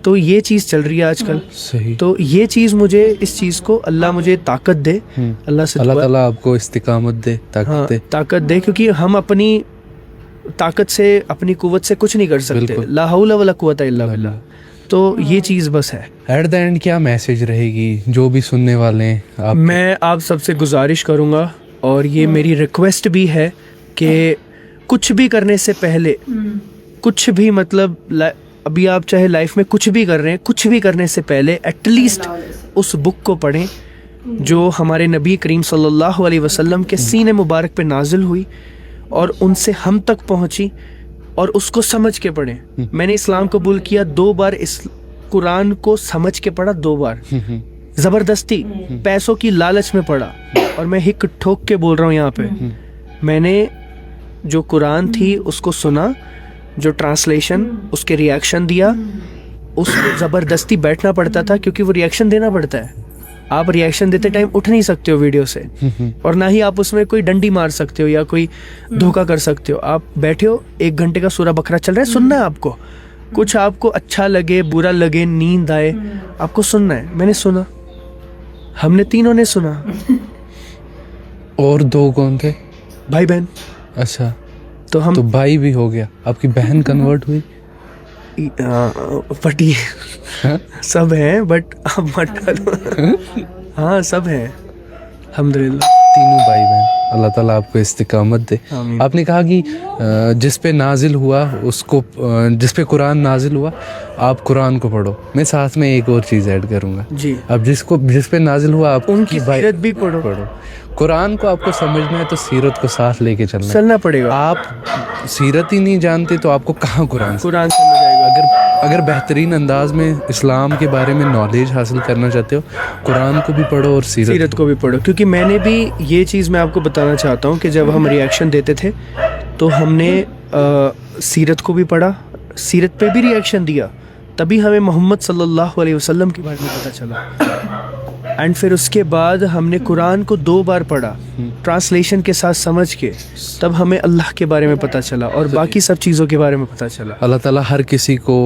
तो ये चीज़ चल रही है आजकल। सही। तो ये चीज़ मुझे, इस चीज़ को अल्लाह मुझे ताकत दे, अल्लाह से अल्लाह ताला आपको इस्तिकामत दे, ताकत दे, ताकत दे, क्योंकि हम अपनी ताकत से, अपनी कुव्वत से कुछ नहीं कर सकते, ला हौला वला कुव्वता इल्ला बिल्लाह। तो ये चीज़ बस है। एट द एंड क्या मैसेज रहेगी जो भी सुनने वाले हैं आप? मैं आप सबसे गुजारिश करूँगा, और ये मेरी रिक्वेस्ट भी है, कि कुछ भी करने से पहले, कुछ भी मतलब अभी आप चाहे लाइफ में कुछ भी कर रहे हैं, कुछ भी करने से पहले एटलीस्ट उस बुक को पढ़ें जो हमारे नबी करीम सल्लल्लाहु अलैहि वसल्लम के सीने मुबारक पे नाजिल हुई और उनसे हम तक पहुंची, और उसको समझ के पढ़ें। मैंने इस्लाम कबूल किया 2 बार, इस कुरान को समझ के पढ़ा 2 बार, ज़बरदस्ती पैसों की लालच में पढ़ा, और मैं हिक ठोक के बोल रहा हूँ यहाँ पे, मैंने जो कुरान थी उसको सुना, जो ट्रांसलेशन, उसके रिएक्शन दिया, उसको ज़बरदस्ती बैठना पड़ता था, क्योंकि वो रिएक्शन देना पड़ता है। आप रिएक्शन देते टाइम उठ नहीं सकते हो वीडियो से, और ना ही आप उसमें कोई डंडी मार सकते हो या कोई धोखा कर सकते हो। आप बैठे हो, 1 घंटे का सूरा बकरा चल रहा है, सुनना है आपको, कुछ आपको अच्छा लगे, बुरा लगे, नींद आए, आपको सुनना है। मैंने सुना, हमने तीनों ने सुना। और 2 कौन थे? भाई बहन। अच्छा, तो हम, तो भाई भी हो गया, आपकी बहन कन्वर्ट हुई? बट ये सब हैं, बट आप मत डालो। हाँ, सब हैं अल्हम्दुलिल्लाह, तीनों भाई बहन। अल्लाह ताला आपको इस्तिकामत दे। आपने कहा कि जिस पे नाजिल हुआ उसको, जिस पे कुरान नाजिल हुआ आप कुरान को पढ़ो। मैं साथ में एक और चीज़ ऐड करूँगा जी। अब जिस पे नाजिल हुआ आप उनकी सीरत भी पढ़ो। कुरान को आपको समझना है तो सीरत को साथ लेके चलना पड़ेगा। आप सीरत ही नहीं जानते तो आपको कहाँ कुरान समझ आएगा। अगर बेहतरीन अंदाज में इस्लाम के बारे में नॉलेज हासिल करना चाहते हो, कुरान को भी पढ़ो और सीरत को भी पढ़ो। क्योंकि मैंने भी ये चीज़ मैं आपको बताना चाहता हूँ कि जब हम रिएक्शन देते थे तो हमने सीरत को भी पढ़ा, सीरत पे भी रिएक्शन दिया, तभी हमें मोहम्मद सल्लल्लाहु अलैहि वसल्लम के बारे में पता चला। एंड फिर उसके बाद हमने कुरान को 2 बार पढ़ा ट्रांसलेशन के साथ समझ के, तब हमें अल्लाह के बारे में पता चला और बाकी सब चीज़ों के बारे में पता चला। अल्लाह ताला हर किसी को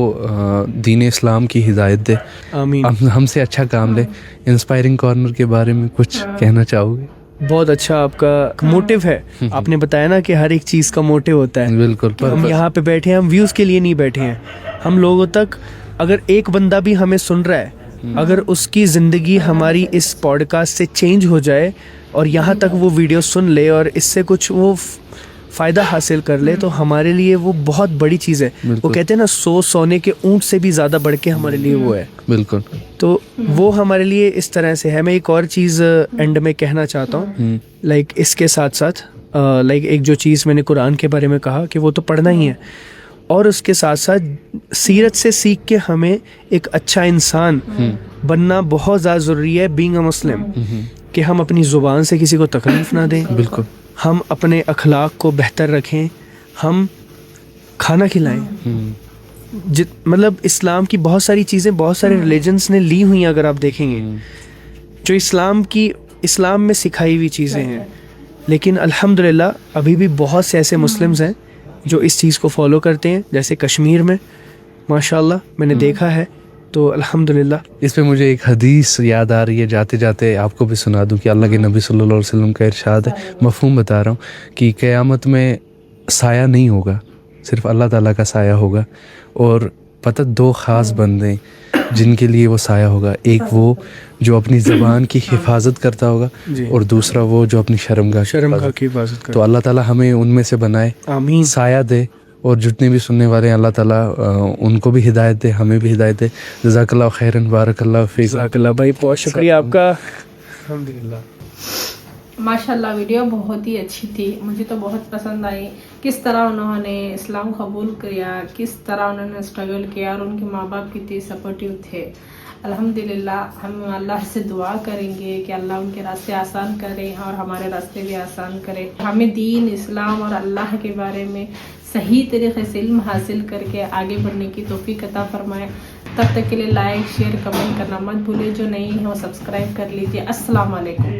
दीन इस्लाम की हिदायत दे। आमीन। हमसे अच्छा काम ले। इंस्पायरिंग कॉर्नर के बारे में कुछ कहना चाहोगे? बहुत अच्छा आपका मोटिव है। आपने बताया ना कि हर एक चीज़ का मोटिव होता है। बिल्कुल हम यहाँ पे बैठे हैं, हम व्यूज़ के लिए नहीं बैठे हैं। हम लोगों तक अगर एक बंदा भी हमें सुन रहा है, अगर उसकी ज़िंदगी हमारी इस पॉडकास्ट से चेंज हो जाए और यहाँ तक वो वीडियो सुन ले और इससे कुछ वो फ़ायदा हासिल कर ले, तो हमारे लिए वो बहुत बड़ी चीज़ है। वो कहते हैं ना, सोने के ऊँट से भी ज़्यादा बढ़ के हमारे लिए वो है। बिल्कुल। तो वो हमारे लिए इस तरह से है। मैं एक और चीज़ एंड में कहना चाहता हूँ, लाइक इसके साथ साथ लाइक एक जो चीज़ मैंने कुरान के बारे में कहा कि वो तो पढ़ना ही है, और उसके साथ साथ सीरत से सीख के हमें एक अच्छा इंसान बनना बहुत ज़्यादा ज़रूरी है, बीइंग अ मुस्लिम, कि हम अपनी ज़ुबान से किसी को तकलीफ़ ना दें। बिल्कुल। हम अपने अखलाक को बेहतर रखें, हम खाना खिलाएं। मतलब इस्लाम की बहुत सारी चीज़ें बहुत सारे रिलीजन्स ने ली हुई हैं, अगर आप देखेंगे, जो इस्लाम में सिखाई हुई चीज़ें हैं। लेकिन अल्हम्दुलिल्लाह अभी भी बहुत से ऐसे मुस्लिम्स हैं जो इस चीज़ को फॉलो करते हैं, जैसे कश्मीर में माशाल्लाह मैंने देखा है। तो अल्हम्दुलिल्लाह। इस पे मुझे एक हदीस याद आ रही है, जाते जाते आपको भी सुना दूं, कि अल्लाह के नबी सल्लल्लाहु अलैहि वसल्लम का इरशाद है, मफ़हूम बता रहा हूँ, कि क़यामत में साया नहीं होगा, सिर्फ अल्लाह ताला का साया होगा। और पता, दो ख़ास बंदे जिनके लिए वो साया होगा, एक वो जो अपनी ज़बान की हिफाजत करता होगा, और दूसरा वो जो अपनी शर्मगाह की हिफाजत करता। तो अल्लाह ताला हमें उनमें से बनाए, आमीन, साया दे। और जितने भी सुनने वाले हैं, अल्लाह ताला उनको भी हिदायत दे, हमें भी हिदायत दे। जज़ाकल्लाहु खैरन, बारकल्लाहु फीक। जज़ाकल्लाह भाई, बहुत शुक्रिया आपका। अल्हम्दुलिल्लाह, माशाल्लाह वीडियो बहुत ही अच्छी थी, मुझे तो बहुत पसंद आई। किस तरह उन्होंने इस्लाम कबूल किया, किस तरह उन्होंने स्ट्रगल किया, और उनके माँ बाप कितने सपोर्टिव थे। अल्हम्दुलिल्लाह हम अल्लाह से दुआ करेंगे कि अल्लाह उनके रास्ते आसान करे और हमारे रास्ते भी आसान करे। हमें दीन, इस्लाम और अल्लाह के बारे में सही तरीके से इल्म हासिल करके आगे बढ़ने की तौफीक अता फरमाए। तब तक के लिए लाइक, शेयर, कमेंट करना मत भूलिए। जो नहीं है वो सब्सक्राइब कर लीजिए। अस्सलाम वालेकुम।